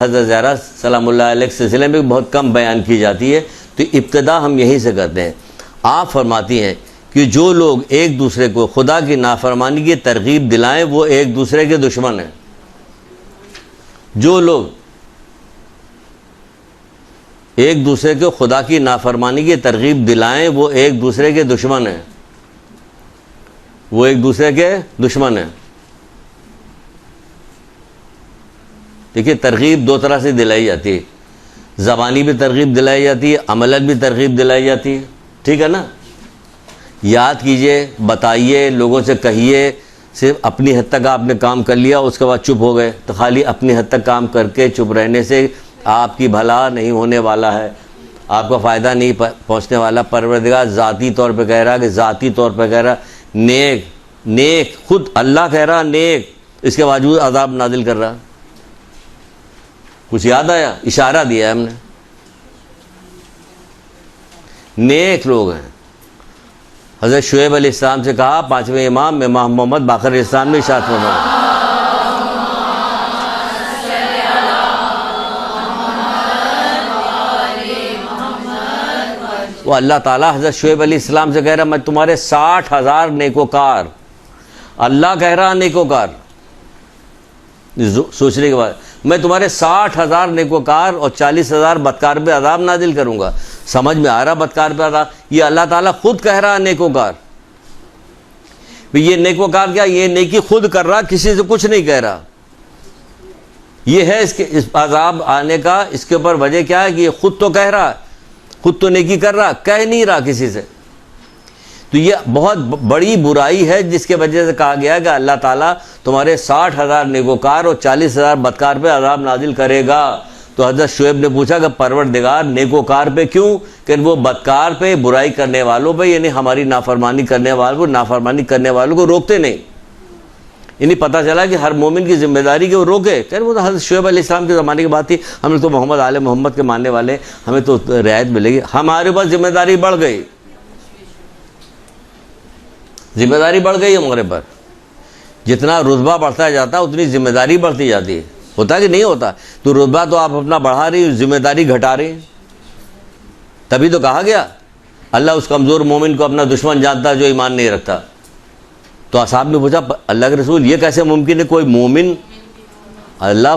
حضرت زہرا سلام اللہ علیہ کے سلسلے میں بہت کم بیان کی جاتی ہے، تو ابتدا ہم یہیں سے کرتے ہیں۔ آپ فرماتی ہیں کہ جو لوگ ایک دوسرے کو خدا کی نافرمانی کی ترغیب دلائیں وہ ایک دوسرے کے دشمن ہیں۔ جو لوگ ایک دوسرے کو خدا کی نافرمانی کی ترغیب دلائیں وہ ایک دوسرے کے دشمن ہیں، وہ ایک دوسرے کے دشمن ہیں۔ دیکھیے ترغیب دو طرح سے دلائی جاتی ہے، زبانی بھی ترغیب دلائی جاتی ہے، عملاً بھی ترغیب دلائی جاتی ہے، ٹھیک ہے نا۔ یاد کیجئے، بتائیے، لوگوں سے کہیے، صرف اپنی حد تک آپ نے کام کر لیا اس کے بعد چپ ہو گئے، تو خالی اپنی حد تک کام کر کے چپ رہنے سے آپ کی بھلا نہیں ہونے والا ہے، آپ کا فائدہ نہیں پہنچنے والا۔ پروردگار ذاتی طور پہ کہہ رہا کہ ذاتی طور پہ کہہ رہا نیک نیک، خود اللہ کہہ رہا نیک، اس کے باوجود عذاب نازل کر رہا۔ کچھ یاد آیا؟ اشارہ دیا ہے ہم نے، نیک لوگ ہیں۔ حضرت شعیب علیہ السلام سے کہا، پانچویں امام میں محمد باقر علیہ السلام نے ارشاد فرمایا، وہ اللہ تعالیٰ حضرت شعیب علیہ السلام سے کہہ رہا میں تمہارے 60,000 نیکوکار، اللہ کہہ رہا نیکوکار، سوچنے کے بعد میں تمہارے 60,000 نیکوکار اور 40,000 بدکار پہ عذاب نازل کروں گا۔ سمجھ میں آ رہا بدکار پہ عذاب؟ یہ اللہ تعالیٰ خود کہہ رہا نیکوکار۔ یہ نیکوکار کیا؟ یہ نیکی خود کر رہا، کسی سے کچھ نہیں کہہ رہا۔ یہ ہے اس عذاب آنے کا، اس کے اوپر وجہ کیا ہے کہ یہ خود تو کہہ رہا، خود تو نیکی کر رہا، کہہ نہیں رہا کسی سے۔ تو یہ بہت بڑی برائی ہے جس کے وجہ سے کہا گیا کہ اللہ تعالیٰ تمہارے 60,000 نیکوکار اور 40,000 بدکار پہ عذاب نازل کرے گا۔ تو حضرت شعیب نے پوچھا کہ پروردگار نیکوکار پہ کیوں؟ کہ وہ بدکار پہ، برائی کرنے والوں پہ، یعنی ہماری نافرمانی کرنے والوں کو روکتے نہیں۔ یعنی پتہ چلا کہ ہر مومن کی ذمہ داری کہ وہ روکے۔ کہ وہ تو حضرت شعیب علیہ السلام کے زمانے کی بات تھی، ہم لوگ تو محمد آل محمد کے ماننے والے، ہمیں تو رعایت ملے گی۔ ہمارے پاس ذمہ داری بڑھ گئی، ذمہ داری بڑھ گئی ہمارے پر۔ جتنا رتبہ بڑھتا جاتا ہے اتنی ذمہ داری بڑھتی جاتی ہے۔ ہوتا کہ نہیں ہوتا؟ تو رتبہ تو آپ اپنا بڑھا رہی، ذمہ داری گھٹا رہی۔ تبھی تو کہا گیا اللہ اس کمزور مومن کو اپنا دشمن جانتا ہے جو ایمان نہیں رکھتا۔ تو اصحاب نے پوچھا اللہ کے رسول یہ کیسے ممکن ہے؟ کوئی مومن اللہ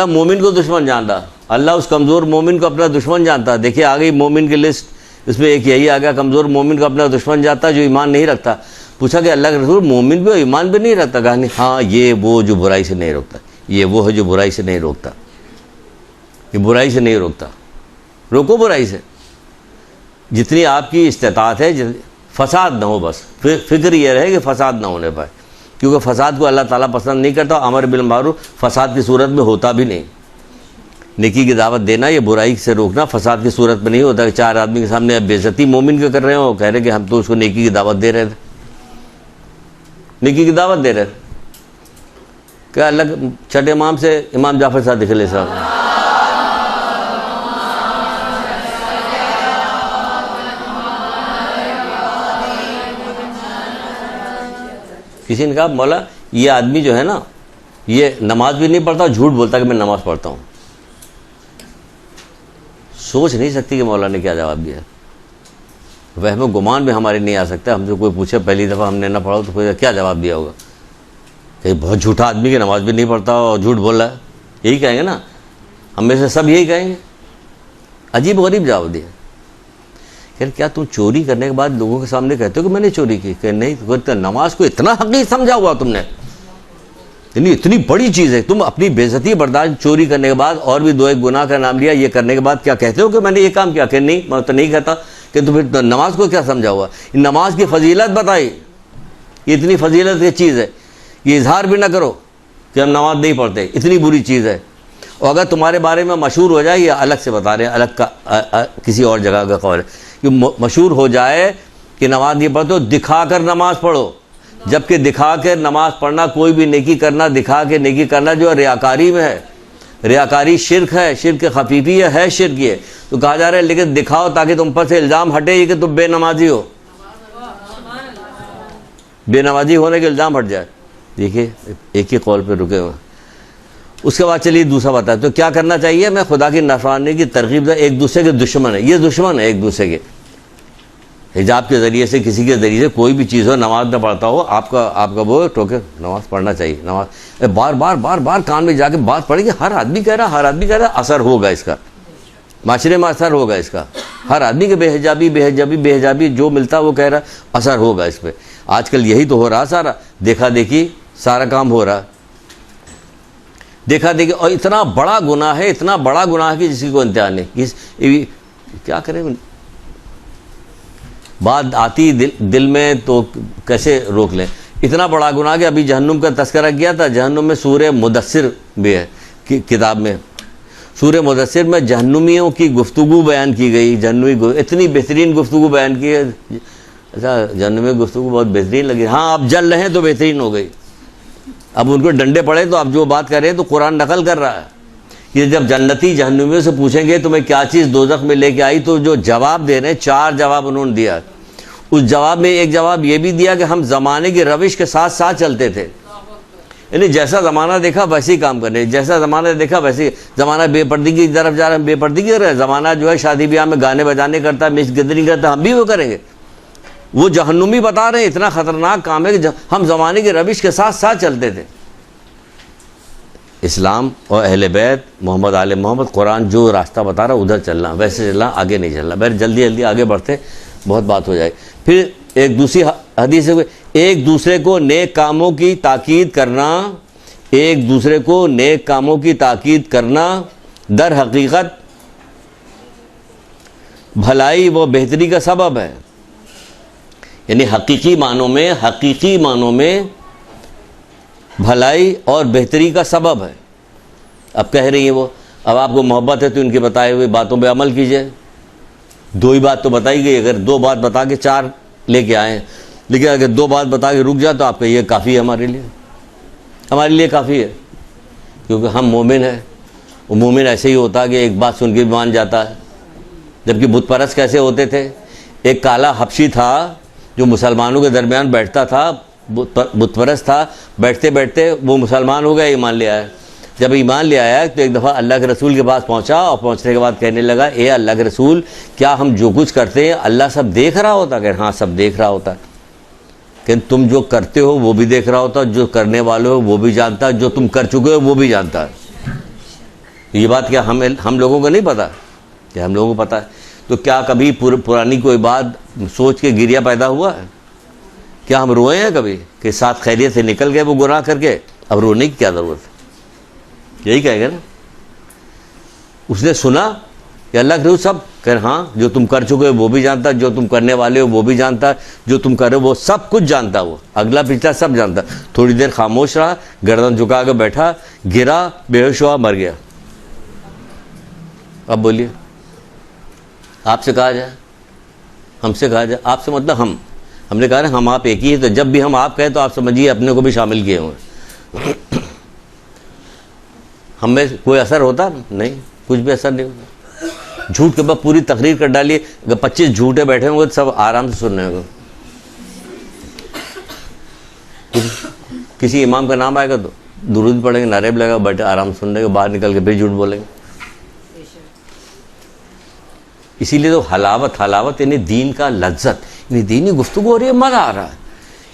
مومن کو دشمن جانتا، اللہ اس کمزور مومن کو اپنا دشمن جانتا۔ دیکھیے آ گئی مومن کی لسٹ، اس میں ایک یہی آ گیا کمزور مومن کو اپنا دشمن جانتا جو ایمان نہیں رکھتا۔ پوچھا کہ اللہ کے رسول مومن بھی ایمان بھی نہیں رکھتا؟ کہا نہیں، ہاں یہ وہ جو برائی سے نہیں روکتا، یہ وہ ہے جو برائی سے نہیں روکتا، یہ برائی سے نہیں روکتا۔ روکو برائی سے جتنی آپ کی استطاعت ہے، فساد نہ ہو، بس فکر یہ رہے کہ فساد نہ ہونے پائے، کیونکہ فساد کو اللہ تعالیٰ پسند نہیں کرتا۔ امر بالمعروف فساد کی صورت میں ہوتا بھی نہیں۔ نیکی کی دعوت دینا یا برائی سے روکنا فساد کی صورت میں نہیں ہوتا کہ چار آدمی کے سامنے اب بے عزتی مومن کے کر رہے ہو، کہہ رہے کہ ہم تو اس کو نیکی کی دعوت دے رہے تھے، نیکی کی دعوت دے رہے تھے۔ کہ اللہ چھٹے امام سے امام جعفر صادق علیہ السلام، کسی نے کہا مولا یہ آدمی جو ہے نا یہ نماز بھی نہیں پڑھتا، جھوٹ بولتا کہ میں نماز پڑھتا ہوں۔ سوچ نہیں سکتی کہ مولا نے کیا جواب دیا۔ وہم و گمان بھی ہمارے نہیں آ سکتا۔ ہم سے کوئی پوچھے پہلی دفعہ ہم نے نہ پڑھا تو کوئی کیا جواب دیا ہوگا کہ بہت جھوٹا آدمی کہ نماز بھی نہیں پڑھتا اور جھوٹ بول رہا ہے، یہی کہیں گے نا، ہم میں سے سب یہی کہیں گے۔ عجیب غریب جواب دیا۔ کہ کیا تم چوری کرنے کے بعد لوگوں کے سامنے کہتے ہو کہ میں نے چوری کی؟ کہ نہیں، نماز کو اتنا حقیر سمجھا ہوا تم نے، یعنی اتنی بڑی چیز ہے، تم اپنی بے عزتی برداشت چوری کرنے کے بعد اور بھی دو ایک گناہ کا نام لیا، یہ کرنے کے بعد کیا کہتے ہو کہ میں نے یہ کام کیا؟ کہ نہیں، میں تو نہیں کہتا۔ کہ تو پھر نماز کو کیا سمجھا ہوا؟ نماز کی فضیلت بتائی، یہ اتنی فضیلت کی چیز ہے، یہ اظہار بھی نہ کرو کہ ہم نماز نہیں پڑھتے، اتنی بری چیز ہے۔ اور اگر تمہارے بارے میں مشہور ہو جائے، یہ الگ سے بتا رہے ہیں، الگ کا کسی اور جگہ کا قول ہے کہ مشہور ہو جائے کہ نماز نہیں پڑھتے تو دکھا کر نماز پڑھو، جبکہ دکھا کے نماز پڑھنا، کوئی بھی نیکی کرنا دکھا کے نیکی کرنا جو ریاکاری میں ہے، ریاکاری شرک ہے، شرک خفیفی ہے شرک یہ۔ تو کہا جا رہا ہے لیکن دکھاؤ تاکہ تم پر سے الزام ہٹے یہ کہ تم بے نمازی ہو، بے نمازی ہونے کے الزام ہٹ جائے۔ دیکھیے ایک ہی قول پہ رکے ہوئے، اس کے بعد چلیے دوسرا بتایا تو کیا کرنا چاہیے. میں خدا کی نافرمانی کی ترغیب دے. ایک دوسرے کے دشمن ہے, یہ دشمن ہے ایک دوسرے کے. حجاب کے ذریعے سے کسی کے ذریعے سے کوئی بھی چیز ہو, نماز نہ پڑھتا ہو, آپ کا وہ ٹوکے نماز پڑھنا چاہیے. نماز بار بار بار بار کان میں جا کے بات پڑے گی. ہر آدمی کہہ رہا اثر ہوگا اس کا, معاشرے میں اثر ہوگا اس کا. ہر آدمی کے بے حجابی جو ملتا وہ کہہ رہا اثر ہوگا اس پہ. آج کل یہی تو ہو رہا, سارا دیکھا دیکھی سارا کام ہو رہا, دیکھا دیکھی. اور اتنا بڑا گناہ ہے, اتنا بڑا گناہ ہے کہ جس کی کوئی انتہا نہیں. کیا کریں, بات آتی دل میں تو کیسے روک لیں. اتنا بڑا گناہ کہ ابھی جہنم کا تذکرہ کیا تھا. جہنم میں سورہ مدثر بھی ہے کتاب میں. سورہ مدثر میں جہنمیوں کی گفتگو بیان کی گئی. اتنی بہترین گفتگو بیان کی ہے. اچھا, جہنمی گفتگو بہت بہترین لگی. ہاں آپ جل رہے ہیں تو بہترین ہو گئی. اب ان کو ڈنڈے پڑے تو آپ جو بات کر رہے ہیں تو قرآن نقل کر رہا ہے کہ جب جنتی جہنمیوں سے پوچھیں گے تمہیں کیا چیز دوزخ میں لے کے آئی, تو جو جواب دے رہے ہیں 4 جواب انہوں نے دیا. اس جواب میں ایک جواب یہ بھی دیا کہ ہم زمانے کی روش کے ساتھ ساتھ چلتے تھے. یعنی جیسا زمانہ دیکھا ویسے ہی کام کرنے, جیسا زمانہ دیکھا ویسے. زمانہ بے پردگی کی طرف جا رہا ہے, ہم بے پردگی کر رہے ہیں. زمانہ جو ہے شادی بیاہ میں گانے بجانے کرتا ہے, مس گدری کرتا ہے, ہم بھی وہ کریں گے. وہ جہنمی بتا رہے ہیں اتنا خطرناک کام ہے کہ ہم زمانے کی روش کے ساتھ ساتھ چلتے تھے. اسلام اور اہل بیت محمد آل محمد قرآن جو راستہ بتا رہا ادھر چلنا, ویسے چلنا, آگے نہیں چلنا. بہر جلدی آگے بڑھتے, بہت بات ہو جائے. پھر ایک دوسری حدیث ہے, ایک دوسرے کو نیک کاموں کی تاکید کرنا, ایک دوسرے کو نیک کاموں کی تاکید کرنا در حقیقت بھلائی و بہتری کا سبب ہے. یعنی حقیقی معنوں میں بھلائی اور بہتری کا سبب ہے. اب کہہ رہی ہیں وہ, اب آپ کو محبت ہے تو ان کے بتائے ہوئے باتوں پہ عمل کیجئے. 2 ہی بات تو بتائی گئی, اگر 2 بات بتا کے 4 لے کے آئے ہیں, لیکن اگر 2 بات بتا کے رک جائے تو آپ کا یہ کافی ہے, ہمارے لیے کافی ہے. کیونکہ ہم مومن ہیں. وہ مومن ایسے ہی ہوتا ہے کہ ایک بات سن کے بھی مان جاتا ہے. جبکہ بت پرست کیسے ہوتے تھے, ایک کالا حبشی تھا جو مسلمانوں کے درمیان بیٹھتا تھا, بت پرست تھا. بیٹھتے بیٹھتے وہ مسلمان ہو گیا, ایمان لے آیا. جب ایمان لے آیا تو ایک دفعہ اللہ کے رسول کے پاس پہنچا, اور پہنچنے کے بعد کہنے لگا, اے اللہ کے رسول, کیا ہم جو کچھ کرتے ہیں اللہ سب دیکھ رہا ہوتا؟ کہ ہاں سب دیکھ رہا ہوتا ہے. کہ تم جو کرتے ہو وہ بھی دیکھ رہا ہوتا, جو کرنے والے ہو وہ بھی جانتا, جو تم کر چکے ہو وہ بھی جانتا ہے. یہ بات کیا ہم لوگوں کو نہیں پتا؟ کہ ہم لوگوں کو پتا ہے. تو کیا کبھی پرانی کوئی بات سوچ کے گریہ پیدا ہوا ہے؟ کیا ہم روئے ہیں کبھی کہ ساتھ خیریت سے نکل گئے وہ گناہ کر کے؟ اب رونے کی کیا ضرورت ہے؟ یہی کہے گا نا. اس نے سنا کہ اللہ کے رسول سب کہ ہاں جو تم کر چکے ہو وہ بھی جانتا, جو تم کرنے والے ہو وہ بھی جانتا, جو تم کر رہے ہو وہ سب کچھ جانتا, وہ اگلا پچھلا سب جانتا. تھوڑی دیر خاموش رہا, گردن جھکا کے بیٹھا, گرا, بے ہوش ہوا, مر گیا. اب بولیے, آپ سے کہا جائے, ہم سے کہا جائے, آپ سے مطلب ہم نے کہا ہم آپ ایک ہی ہے, تو جب بھی ہم آپ کہیں تو آپ سمجھیے اپنے کو بھی شامل کیے ہوئے. ہم میں کوئی اثر ہوتا نہیں, کچھ بھی اثر نہیں ہوتا. جھوٹ کے بعد پوری تقریر کر ڈالیے, اگر 25 جھوٹے بیٹھے ہوں گے تو سب آرام سے سن رہے ہوں گے. کسی امام کا نام آئے گا تو درود پڑھیں گے, نعرے لگا, بیٹھے آرام سن رہے گا, باہر نکل کے پھر جھوٹ بولیں گے. اسی لیے تو حلاوت یعنی دین کا لذت, یعنی دینی گفتگو ہو رہی ہے, مزہ آ رہا ہے.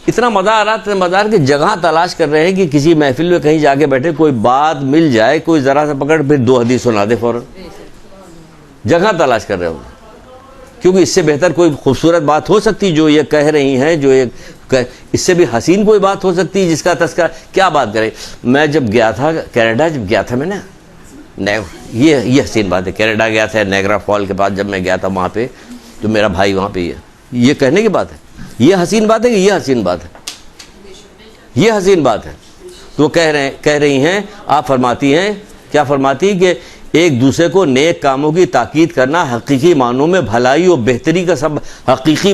اتنا مزہ آ رہا ہے, مزہ آ رہا ہے کہ جگہ تلاش کر رہے ہیں کہ کسی محفل میں کہیں جا کے بیٹھے, کوئی بات مل جائے, کوئی ذرا سے پکڑ, پھر 2 حدیث سنا دے فوراً. جگہ تلاش کر رہے ہو, کیونکہ اس سے بہتر کوئی خوبصورت بات ہو سکتی جو یہ کہہ رہی ہیں, جو یہ اس سے بھی حسین کوئی بات ہو سکتی جس کا تذکرہ, کیا بات کرے. میں جب گیا تھا کینیڈا, جب گیا تھا میں نے, یہ حسین بات ہے. کینیڈا گیا تھا, نیگرا فال کے پاس جب میں گیا تھا وہاں پہ, تو میرا بھائی وہاں پہ ہی ہے. یہ کہنے کی بات ہے, یہ حسین بات ہے کہ یہ حسین بات ہے, یہ حسین بات ہے. تو کہہ رہی ہیں, آپ فرماتی ہیں, کیا فرماتی کہ ایک دوسرے کو نیک کاموں کی تاکید کرنا حقیقی معنوں میں بھلائی و بہتری کا سبب. حقیقی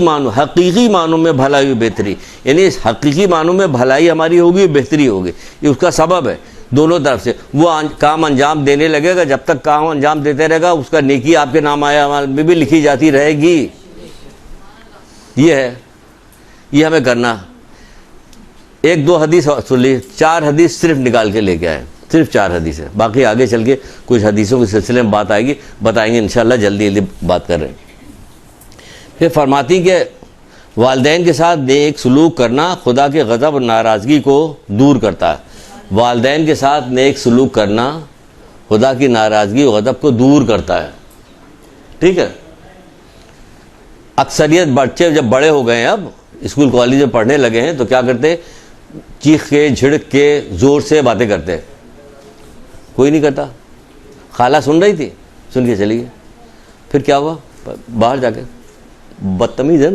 معنوں میں بھلائی و بہتری, یعنی اس حقیقی معنوں میں بھلائی ہماری ہوگی, بہتری ہوگی, یہ اس کا سبب ہے. دونوں طرف سے وہ کام انجام دینے لگے گا, جب تک کام انجام دیتے رہے گا اس کا نیکی آپ کے نام آیا میں بھی لکھی جاتی رہے گی. یہ ہے, یہ ہمیں کرنا. 1-2 حدیث سن لی, 4 حدیث صرف نکال کے لے کے آئے. صرف 4 حدیثیں، باقی آگے چل کے کچھ حدیثوں کے سلسلے میں بات آئے گی، بتائیں گے انشاءاللہ، جلدی بات کر رہے ہیں۔ پھر فرماتی کہ والدین کے ساتھ نیک سلوک کرنا خدا کے غضب اور ناراضگی کو دور کرتا ہے۔ والدین کے ساتھ نیک سلوک کرنا خدا کی ناراضگی اور غضب کو دور کرتا ہے، ٹھیک ہے۔ اکثریت بچے جب بڑے ہو گئے ہیں، اب اسکول کالج میں پڑھنے لگے ہیں، تو کیا کرتے؟ چیخ کے جھڑک کے زور سے باتیں کرتے ہیں۔ کوئی نہیں کرتا۔ خالہ سن رہی تھی، سن کے چلی گئی، پھر کیا ہوا؟ باہر جا کے بدتمیز ہے،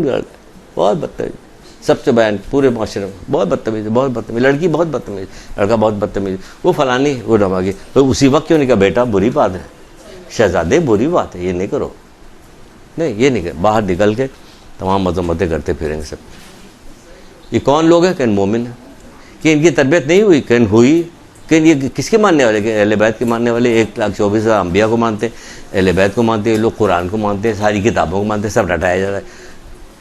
بہت بدتمیز، سب سے بیان پورے معاشرے میں بہت بدتمیز ہے، بہت بدتمیز، لڑکی بہت بدتمیز، لڑکا بہت بدتمیز، وہ فلانی، وہ ڈھماگی۔ تو اسی وقت کیوں نہیں کہا بیٹا بری بات ہے، شہزادے بری بات ہے، یہ نہیں کرو، نہیں یہ نہیں کہ باہر نکل کے تمام مذمتیں کرتے پھریں گے سب۔ یہ کون لوگ ہیں؟ کہ مومن ہیں، کہ ان کی تربیت نہیں ہوئی، کہ ہوئی، کہ یہ کس کے ماننے والے؟ کہ اہل بیت کے ماننے والے۔ 1,24,000 انبیاء کو مانتے ہیں، اہل بیت کو مانتے ہیں، لوگ قرآن کو مانتے ہیں، ساری کتابوں کو مانتے ہیں، سب رٹایا جا رہا ہے۔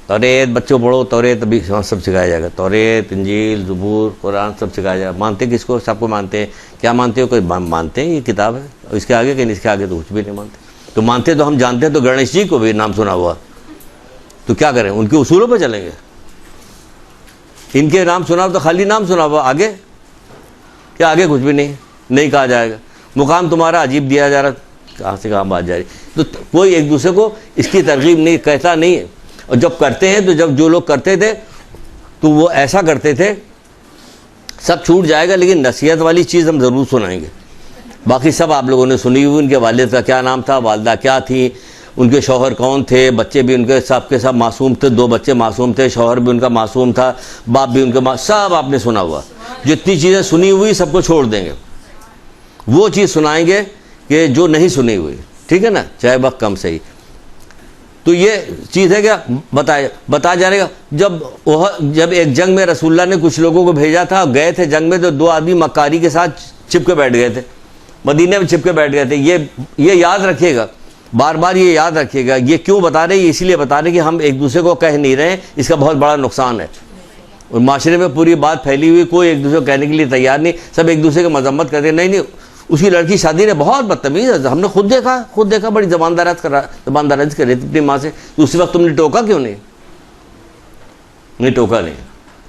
توریت بچوں پڑھو، توریت ابھی سب سکھایا جائے گا، توریت، انجیل، زبور، قرآن سب سکھایا جائے گا۔ مانتے کس کو؟ سب کو مانتے ہیں۔ کیا مانتے ہو؟ کوئی مانتے ہیں یہ کتاب ہے، اور اس کے آگے کہ اس کے آگے تو کچھ بھی نہیں مانتے۔ تو مانتے تو ہم جانتے ہیں، تو گنیش جی کو بھی نام سنا ہوا، تو کیا کریں؟ ان کے اصولوں پہ چلیں گے؟ ان کے نام سنا ہوا تو خالی نام سنا ہوا، آگے کیا؟ آگے کچھ بھی نہیں کہا جائے گا۔ مقام تمہارا عجیب دیا جا رہا، کہاں سے کہاں بات جا رہی؟ تو کوئی ایک دوسرے کو اس کی ترغیب نہیں کہتا نہیں ہے۔ اور جب کرتے ہیں تو جب جو لوگ کرتے تھے تو وہ ایسا کرتے تھے، سب چھوٹ جائے گا، لیکن نصیحت والی چیز ہم ضرور سنائیں گے۔ باقی سب آپ لوگوں نے سنی ہوئی، ان کے والد کا کیا نام تھا، والدہ کیا تھی، ان کے شوہر کون تھے، بچے بھی ان کے سب معصوم تھے، 2 بچے معصوم تھے، شوہر بھی ان کا معصوم تھا، باپ بھی ان کا سب آپ نے سنا ہوا۔ جتنی چیزیں سنی ہوئی سب کو چھوڑ دیں گے، وہ چیز سنائیں گے کہ جو نہیں سنی ہوئی، ٹھیک ہے نا، چاہے وقت کم صحیح۔ تو یہ چیز ہے کیا بتا جانے گا۔ جب ایک جنگ میں رسول اللہ نے کچھ لوگوں کو بھیجا تھا، گئے تھے جنگ میں، تو 2 آدمی مکاری کے ساتھ چپ کے بیٹھ گئے تھے، مدینے میں چپ کے بیٹھ گئے تھے۔ یہ یاد رکھیے گا، بار بار یہ یاد رکھیے گا۔ یہ کیوں بتا رہے ہیں؟ اس لیے بتا رہے ہیں کہ ہم ایک دوسرے کو کہہ نہیں رہے ہیں، اس کا بہت بڑا نقصان ہے۔ اور معاشرے میں پوری بات پھیلی ہوئی، کوئی ایک دوسرے کو کہنے کے لیے تیار نہیں، سب ایک دوسرے کی مذمت کرتے ہیں۔ نہیں، اس کی لڑکی شادی نے بہت بدتمیز ہے، ہم نے خود دیکھا، بڑی زبانداراز کر رہی تھی اپنی ماں سے، تو اسی وقت تم نے ٹوکا کیوں نہیں ٹوکا نہیں،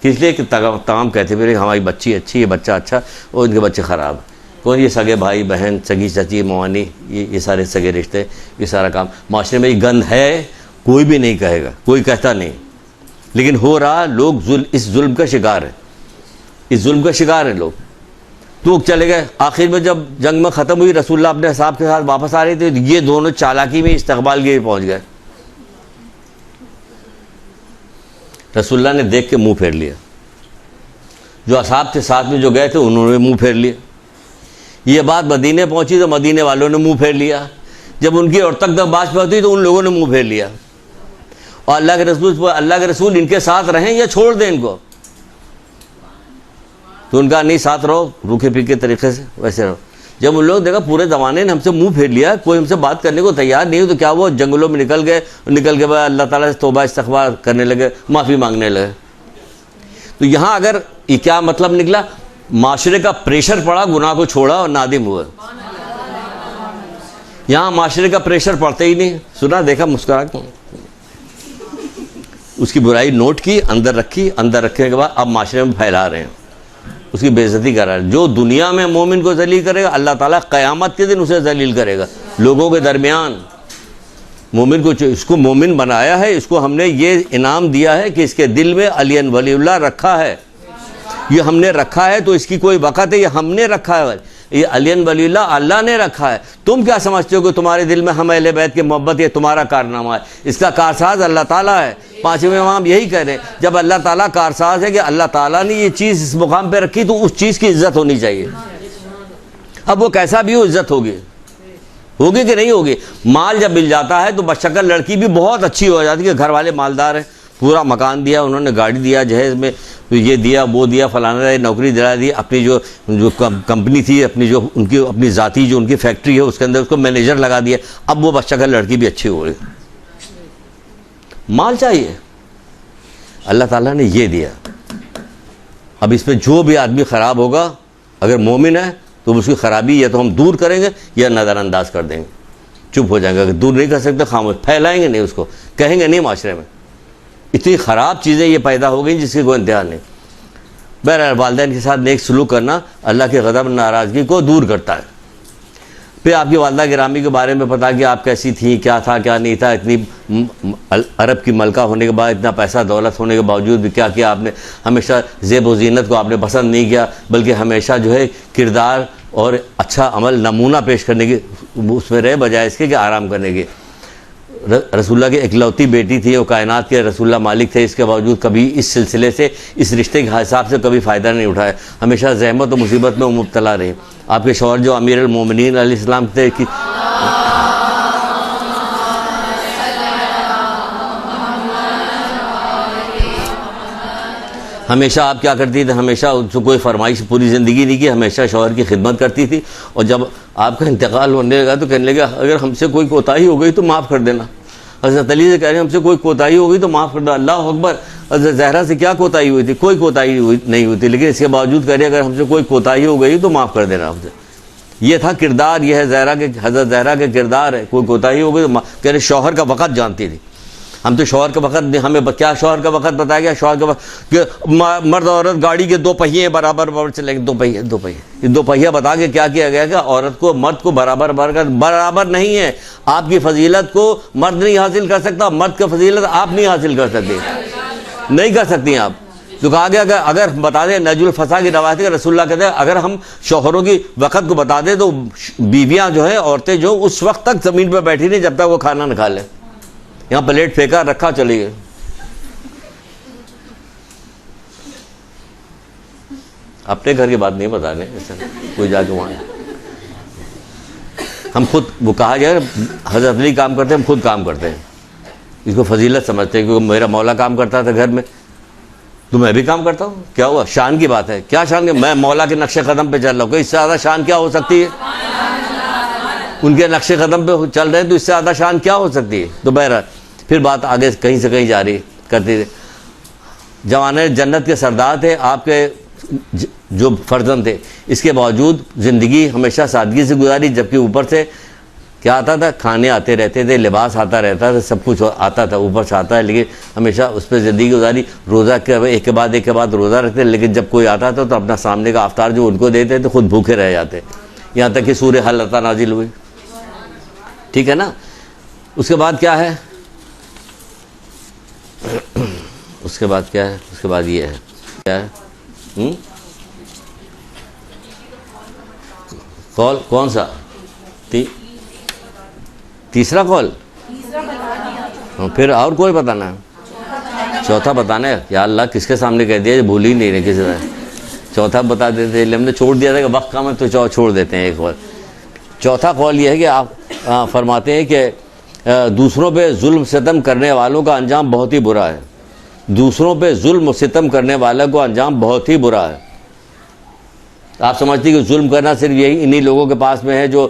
اس لیے کہ تمام کہتے پھر ہماری بچی اچھی ہے، بچہ اچھا، اور ان کے بچے خراب۔ کون؟ یہ سگے بھائی بہن، سگی چچی موانی، یہ سارے سگے رشتے، یہ سارا کام معاشرے میں یہ گند ہے، کوئی بھی نہیں کہے گا، کوئی کہتا نہیں، لیکن ہو رہا، لوگ اس ظلم کا شکار ہے، اس ظلم کا شکار ہیں لوگ۔ تو چلے گئے، آخر میں جب جنگ میں ختم ہوئی، رسول اللہ اپنے صاحب کے ساتھ واپس آ رہے تھے، یہ دونوں چالاکی میں استقبال کے پہنچ گئے۔ رسول اللہ نے دیکھ کے منہ پھیر لیا، جو اصحاب تھے ساتھ میں جو گئے تھے انہوں نے منہ پھیر لیا۔ یہ بات مدینے پہنچی تو مدینے والوں نے منہ پھیر لیا، جب ان کی اور تک بات پہنچی تو ان لوگوں نے منہ پھیر لیا۔ اور اللہ کے رسول ان کے ساتھ رہیں یا چھوڑ دیں ان کو؟ تو ان کا نہیں، ساتھ رہو، روکھے پھیکے طریقے سے ویسے رہو۔ جب ان لوگ دیکھا پورے زمانے نے ہم سے منہ پھیر لیا، کوئی ہم سے بات کرنے کو تیار نہیں ہو، تو کیا وہ جنگلوں میں نکل کے بعد اللہ تعالیٰ سے توبہ استغفار کرنے لگے، معافی مانگنے لگے۔ تو یہاں اگر یہ کیا مطلب نکلا؟ معاشرے کا پریشر پڑا، گناہ کو چھوڑا اور نادم ہوا۔ یہاں معاشرے کا پریشر پڑتا ہی نہیں، سنا دیکھا مسکرا کے اس کی برائی نوٹ کی، اندر رکھی، اندر رکھنے کے بعد اب معاشرے میں پھیلا رہے ہیں، اس کی بے عزتی کر رہا ہے۔ جو دنیا میں مومن کو ذلیل کرے گا، اللہ تعالیٰ قیامت کے دن اسے ذلیل کرے گا لوگوں کے درمیان۔ مومن کو، اس کو مومن بنایا ہے، اس کو ہم نے یہ انعام دیا ہے کہ اس کے دل میں علی ولی اللہ رکھا ہے، یہ ہم نے رکھا ہے، تو اس کی کوئی وقت ہے، یہ ہم نے رکھا ہے، یہ علی ولی اللہ نے رکھا ہے۔ تم کیا سمجھتے ہو کہ تمہارے دل میں ہم اہل بیت کی محبت، یہ تمہارا کارنامہ ہے؟ اس کا کارساز اللہ تعالیٰ ہے۔ 5ویں امام یہی کہہ رہے ہیں، جب اللہ تعالیٰ کارساز ہے کہ اللہ تعالیٰ نے یہ چیز اس مقام پہ رکھی، تو اس چیز کی عزت ہونی چاہیے۔ اب وہ کیسا بھی ہو، عزت ہوگی کہ نہیں ہوگی؟ مال جب مل جاتا ہے تو بشکل لڑکی بھی بہت اچھی ہو جاتی ہے، گھر والے مالدار ہیں، پورا مکان دیا انہوں نے، گاڑی دیا، جہیز میں یہ دیا وہ دیا، فلانا نوکری دلا دی، اپنی جو کمپنی تھی، اپنی جو ان کی اپنی ذاتی جو ان کی فیکٹری ہے اس کے اندر اس کو مینیجر لگا دیا۔ اب وہ بشکل لڑکی بھی اچھی ہو رہی، مال چاہیے، اللہ تعالیٰ نے یہ دیا۔ اب اس میں جو بھی آدمی خراب ہوگا، اگر مومن ہے تو اس کی خرابی یا تو ہم دور کریں گے یا نظر انداز کر دیں گے، چپ ہو جائیں گے. اگر دور نہیں کر سکتے خاموش، پھیلائیں گے نہیں اس کو، کہیں گے نہیں معاشرے میں. اتنی خراب چیزیں یہ پیدا ہو گئیں جس کی کوئی انتہا نہیں. بہرحال والدین کے ساتھ نیک سلوک کرنا اللہ کے غضب ناراضگی کو دور کرتا ہے. پھر آپ کی والدہ گرامی کے بارے میں پتا کہ آپ کیسی تھیں، کیا تھا کیا نہیں تھا. اتنی عرب کی ملکہ ہونے کے بعد، اتنا پیسہ دولت ہونے کے باوجود بھی کیا کیا آپ نے؟ ہمیشہ زیب و زینت کو آپ نے پسند نہیں کیا، بلکہ ہمیشہ جو ہے کردار اور اچھا عمل نمونہ پیش کرنے کی اس میں رہے، بجائے اس کے کہ آرام کرنے کی. رسول اللہ کی اکلوتی بیٹی تھی، وہ کائنات کے رسول اللہ مالک تھے، اس کے باوجود کبھی اس سلسلے سے، اس رشتے کے حساب سے کبھی فائدہ نہیں اٹھایا. ہمیشہ زحمت و مصیبت میں مبتلا رہے. آپ کے شوہر جو امیر المومنین علیہ السلام تھے کہ ہمیشہ آپ کیا کرتی تھی؟ ہمیشہ اس سے کوئی فرمائش پوری زندگی نہیں کی، ہمیشہ شوہر کی خدمت کرتی تھی. اور جب آپ کا انتقال ہونے لگا تو کہنے لگا اگر ہم سے کوئی کوتاہی ہو گئی تو معاف کر دینا. حضرت علی سے کہہ رہے ہیں ہم سے کوئی کوتاہی ہو گئی تو معاف کر دو. اللہ اکبر. حضرت زہرا سے کیا کوتاہی ہوئی تھی؟ کوئی کوتاہی نہیں ہوئی تھی، لیکن اس کے باوجود کہہ رہے اگر ہم سے کوئی کوتاہی ہو گئی تو معاف کر دینا ہم سے. یہ تھا کردار، یہ ہے زہرا کے، حضرت زہرا کے کردار ہے. کوئی کوتاہی ہو گئی تو کہہ رہے شوہر کا وقت جانتی تھی. ہم تو شوہر کا وقت، ہمیں کیا شوہر کا وقت بتایا گیا؟ شوہر کا وقت کہ مرد اور عورت گاڑی کے 2 پہیے برابر چلیں گے. 2 پہیے یہ 2 پہیہ بتا کے کیا کیا گیا کہ عورت کو مرد کو برابر نہیں ہے. آپ کی فضیلت کو مرد نہیں حاصل کر سکتا، مرد کی فضیلت آپ نہیں حاصل کر سکتے، نہیں کر سکتی آپ. تو کہا گیا کہ اگر بتا دیں، نجل الفسا کی روایت ہے کہ رسول اللہ کہتے ہیں اگر ہم شوہروں کی وقت کو بتا دیں تو بیویاں جو ہیں، عورتیں جو اس وقت تک زمین پہ بیٹھی نہیں جب تک وہ کھانا نہ کھا لیں. یہاں پلیٹ پھینکا رکھا چلی گئے. اپنے گھر کی بات نہیں بتانے، کوئی جا کے وہاں ہم خود، وہ کہا جائے حضرت علی کام کرتے ہیں، ہم خود کام کرتے ہیں، اس کو فضیلت سمجھتے ہیں. کیونکہ میرا مولا کام کرتا تھا گھر میں تو میں بھی کام کرتا ہوں. کیا ہوا؟ شان کی بات ہے. کیا شان؟ میں مولا کے نقش قدم پہ چل رہا ہوں، کہ اس سے زیادہ شان کیا ہو سکتی ہے؟ ان کے نقش قدم پہ چل رہے ہیں تو اس سے زیادہ شان کیا ہو سکتی ہے؟ تو بہرحال پھر بات آگے کہیں سے کہیں جاری کرتی تھی. جوانِ جنت کے سردار تھے آپ کے جو فرزند تھے، اس کے باوجود زندگی ہمیشہ سادگی سے گزاری. جبکہ اوپر سے کیا آتا تھا؟ کھانے آتے رہتے تھے، لباس آتا رہتا تھا، سب کچھ آتا تھا، اوپر سے آتا ہے، لیکن ہمیشہ اس پہ زندگی گزاری. روزہ ایک کے بعد روزہ رکھتے، لیکن جب کوئی آتا تھا تو اپنا سامنے کا افطار جو ان کو دیتے تو خود بھوکے رہ جاتے. یہاں تک کہ سورہ حل عطا نازل ہوئی. ٹھیک ہے نا؟ اس کے بعد کیا ہے؟ اس کے بعد کیا ہے؟ اس کے بعد یہ ہے کیا ہے؟ قول کون سا؟ تیسرا قول؟ پھر اور کوئی بتانا ہے؟ چوتھا بتانا ہے. یا اللہ کس کے سامنے کہہ دیا، بھول ہی نہیں رہے کسی نے. چوتھا بتا دیتے، ہم نے چھوڑ دیا تھا کہ وقت کم ہے تو چھوڑ دیتے ہیں ایک قول. چوتھا قول یہ ہے کہ آپ فرماتے ہیں کہ دوسروں پہ ظلم ستم کرنے والوں کا انجام بہت ہی برا ہے. دوسروں پہ ظلم و ستم کرنے والوں کو انجام بہت ہی برا ہے. آپ سمجھتے ہیں کہ ظلم کرنا صرف یہی انہی لوگوں کے پاس میں ہے جو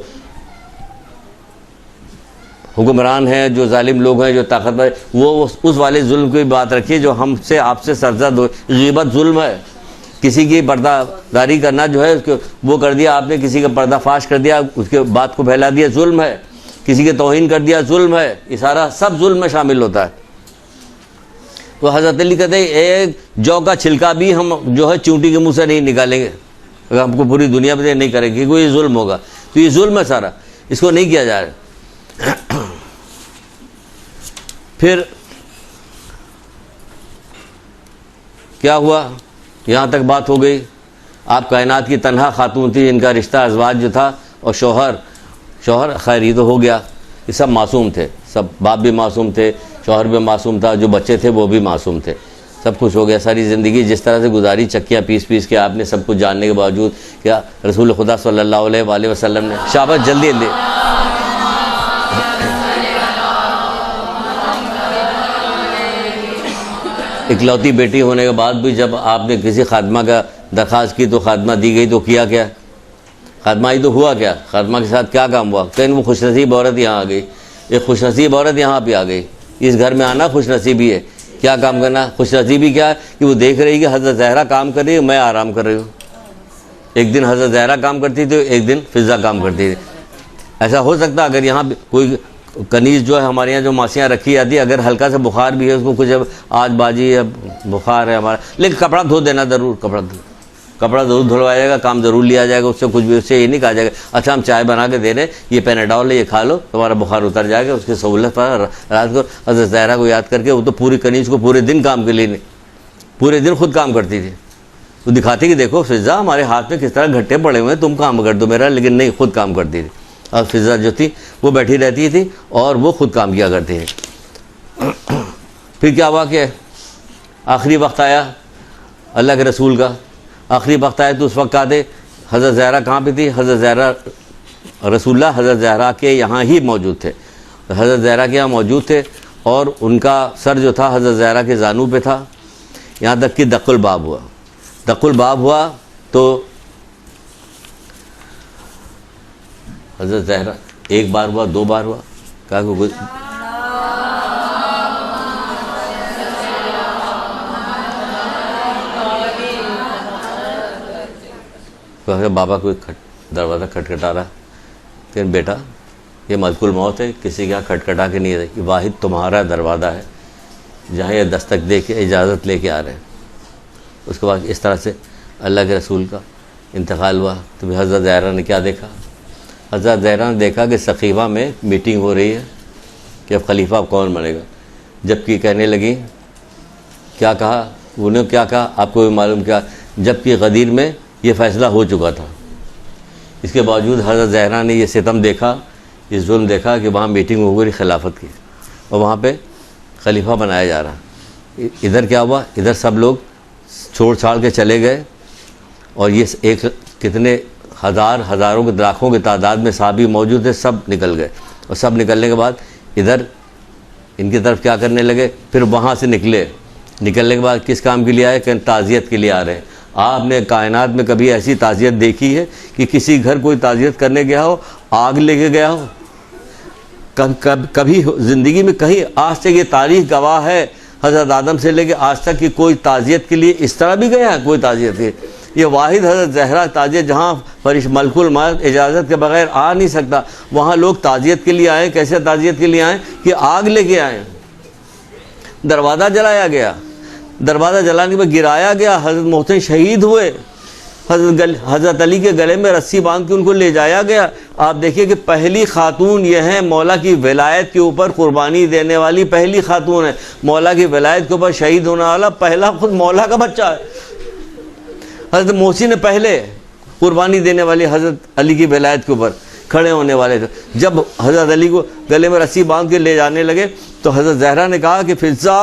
حکمران ہیں، جو ظالم لوگ ہیں، جو طاقتور. وہ اس والے ظلم کی بات رکھیے جو ہم سے آپ سے سرزد ہو. غیبت ظلم ہے. کسی کی پردہ داری کرنا جو ہے اس کو وہ کر دیا آپ نے، کسی کا پردہ فاش کر دیا، اس کے بات کو پھیلا دیا، ظلم ہے. کسی کے توہین کر دیا، ظلم ہے. یہ سارا سب ظلم میں شامل ہوتا ہے. تو حضرت علی کہتے ہیں ایک جو کا چھلکا بھی ہم جو ہے چونٹی کے منہ سے نہیں نکالیں گے، اگر ہم کو پوری دنیا پہ نہیں کریں گے، کوئی ظلم ہوگا. تو یہ ظلم ہے سارا، اس کو نہیں کیا جا رہا. پھر کیا ہوا؟ یہاں تک بات ہو گئی. آپ کائنات کی تنہا خاتون تھی جن کا رشتہ ازواج جو تھا، اور شوہر خیر یہ تو ہو گیا. یہ سب معصوم تھے، سب باپ بھی معصوم تھے، شوہر بھی معصوم تھا، جو بچے تھے وہ بھی معصوم تھے. سب کچھ ہو گیا. ساری زندگی جس طرح سے گزاری، چکیاں پیس کے آپ نے سب کچھ جاننے کے باوجود، کیا رسول خدا صلی اللہ علیہ وآلہ وسلم نے شاباش جلدی اکلوتی بیٹی ہونے کے بعد بھی جب آپ نے کسی خادمہ کا درخواست کی تو خادمہ دی گئی، تو کیا خادمہ ہی تو ہوا کیا؟ خادمہ کے ساتھ کیا کام ہوا؟ کہیں وہ خوش نصیب عورت یہاں آ گئی، ایک خوش نصیب عورت یہاں پہ آ گئی. اس گھر میں آنا خوش نصیبی ہے. کیا کام کرنا؟ خوش نصیبی کیا ہے کہ وہ دیکھ رہی کہ حضرت زہرا کام کر رہی ہے، میں آرام کر رہی ہوں. ایک دن حضرت زہرا کام کرتی تھی، ایک دن فضا کام کرتی تھی۔ ایسا ہو سکتا اگر یہاں کوئی کنیز جو ہے ہمارے یہاں جو ماسیاں رکھی جاتی ہے، اگر ہلکا سا بخار بھی ہے اس کو کچھ آج بازی ہے بخار ہے ہمارا، لیکن کپڑا دھو دینا ضرور، کپڑا ضرور دھلوایا جائے گا، کام ضرور لیا جائے گا، اس سے کچھ بھی، اس سے یہ نہیں کہا جائے گا اچھا ہم چائے بنا کے دے رہے ہیں، یہ پیناڈول ہے یہ کھا لو تمہارا بخار اتر جائے گا، اس کی سہولت پر رات کو حضرت زہرا کو یاد کر کے وہ تو پوری کنیز کو پورے دن کام کے لیے نہیں، پورے دن خود کام کرتی تھی، وہ دکھاتی کہ دیکھو فضا ہمارے ہاتھ میں کس طرح گھٹے پڑے ہوئے ہیں، تم کام کر دو میرا، لیکن نہیں، خود کام کرتی تھی۔ اور فضا جو تھی وہ بیٹھی رہتی تھی اور وہ خود کام کیا کرتی تھی۔ پھر کیا ہوا کہ آخری وقت آیا اللہ کے رسول کا، آخری وقت آیا تو اس وقت کہا تھے حضرت زہرا کہاں پہ تھی؟ حضرت زہرا رسول اللہ حضرت زہرا کے یہاں ہی موجود تھے، حضرت زہرا کے یہاں موجود تھے، اور ان کا سر جو تھا حضرت زہرا کے زانو پہ تھا، یہاں تک کہ دق الباب ہوا۔ دق الباب ہوا تو حضرت زہرا ایک بار ہوا، دو بار ہوا، کہا کہ بابا کوئی دروازہ کھٹکھٹا رہا، کہ بیٹا یہ ملک الموت ہے، کسی کے یہاں کھٹکھٹا کے نہیں ہے، یہ واحد تمہارا دروازہ ہے جہاں یہ دستک دے کے اجازت لے کے آ رہے ہیں۔ اس کے بعد اس طرح سے اللہ کے رسول کا انتقال ہوا تو بھی حضرت زہرا نے کیا دیکھا؟ حضرت زہرا نے دیکھا کہ سقیفہ میں میٹنگ ہو رہی ہے کہ اب خلیفہ کون بنے گا، جبکہ کہنے لگی، کیا کہا انہوں نے، کیا کہا آپ کو بھی معلوم، کیا جبکہ غدیر میں یہ فیصلہ ہو چکا تھا، اس کے باوجود حضرت زہرا نے یہ ستم دیکھا، یہ ظلم دیکھا کہ وہاں میٹنگ ہو گئی خلافت کی اور وہاں پہ خلیفہ بنایا جا رہا۔ ادھر کیا ہوا؟ ادھر سب لوگ چھوڑ چھاڑ کے چلے گئے، اور یہ ایک کتنے ہزاروں کے لاکھوں کی تعداد میں صحابی موجود تھے، سب نکل گئے، اور سب نکلنے کے بعد ادھر ان کی طرف کیا کرنے لگے؟ پھر وہاں سے نکلنے کے بعد کس کام کے لیے آئے؟ کہ تعزیت کے لیے آ رہے ہیں۔ آپ نے کائنات میں کبھی ایسی تعزیت دیکھی ہے کہ کسی گھر کوئی تعزیت کرنے گیا ہو آگ لے کے گیا ہو؟ کبھی زندگی میں کہیں آج تک یہ تاریخ گواہ ہے حضرت آدم سے لے کے آج تک کہ کوئی تعزیت کے لیے اس طرح بھی گیا ہے کوئی تعزیت کے؟ یہ واحد حضرت زہرا تعزیت جہاں فرش ملک الموت اجازت کے بغیر آ نہیں سکتا، وہاں لوگ تعزیت کے لیے آئے۔ کیسے تعزیت کے لیے آئے؟ کہ آگ لے کے آئے، دروازہ جلایا گیا، دروازہ جلانے کے بعد گرایا گیا، حضرت محسن شہید ہوئے، حضرت علی کے گلے میں رسی باندھ کے ان کو لے جایا گیا۔ آپ دیکھیے کہ پہلی خاتون یہ ہے مولا کی ولایت کے اوپر قربانی دینے والی، پہلی خاتون ہے مولا کی ولایت کے اوپر شہید ہونے والا، پہلا خود مولا کا بچہ ہے۔ حضرت محسن نے پہلے قربانی دینے والی حضرت علی کی ولایت کے اوپر کھڑے ہونے والے تھے۔ جب حضرت علی کو گلے میں رسی باندھ کے لے جانے لگے تو حضرت زہرا نے کہا کہ فضا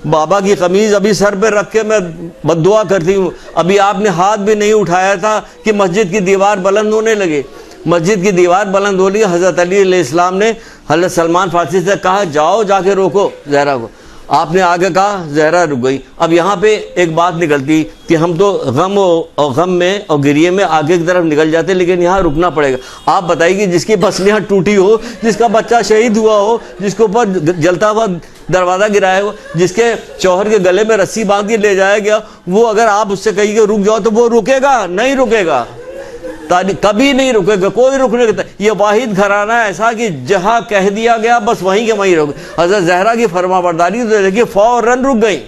بابا کی قمیض ابھی سر پہ رکھ کے میں بد دعا کرتی ہوں، ابھی آپ نے ہاتھ بھی نہیں اٹھایا تھا کہ مسجد کی دیوار بلند ہونے لگے، مسجد کی دیوار بلند ہو رہی ہے۔ حضرت علی علیہ السلام نے حضرت سلمان فارسی سے کہا جاؤ جا کے روکو زہرا کو، آپ نے آگے کہا، زہرا رک گئی۔ اب یہاں پہ ایک بات نکلتی کہ ہم تو غم میں اور گریے میں آگے کی طرف نکل جاتے، لیکن یہاں رکنا پڑے گا۔ آپ بتائیے کہ جس کی پسلیاں ٹوٹی ہو، جس کا بچہ شہید ہوا ہو، جس کے اوپر جلتا ہوا دروازہ گرایا ہو، جس کے شوہر کے گلے میں رسی باندھ کے لے جایا گیا، وہ اگر آپ اس سے کہیں کہ رک جاؤ تو وہ رکے گا؟ نہیں رکے گا، کبھی نہیں رکے گا، کوئی رکنے کا۔ یہ واحد گھرانہ ایسا کہ جہاں کہہ دیا گیا بس وہیں کے وہیں رک۔ حضرت زہرا کی فرما برداری تو دیکھیے فوراً رک گئی،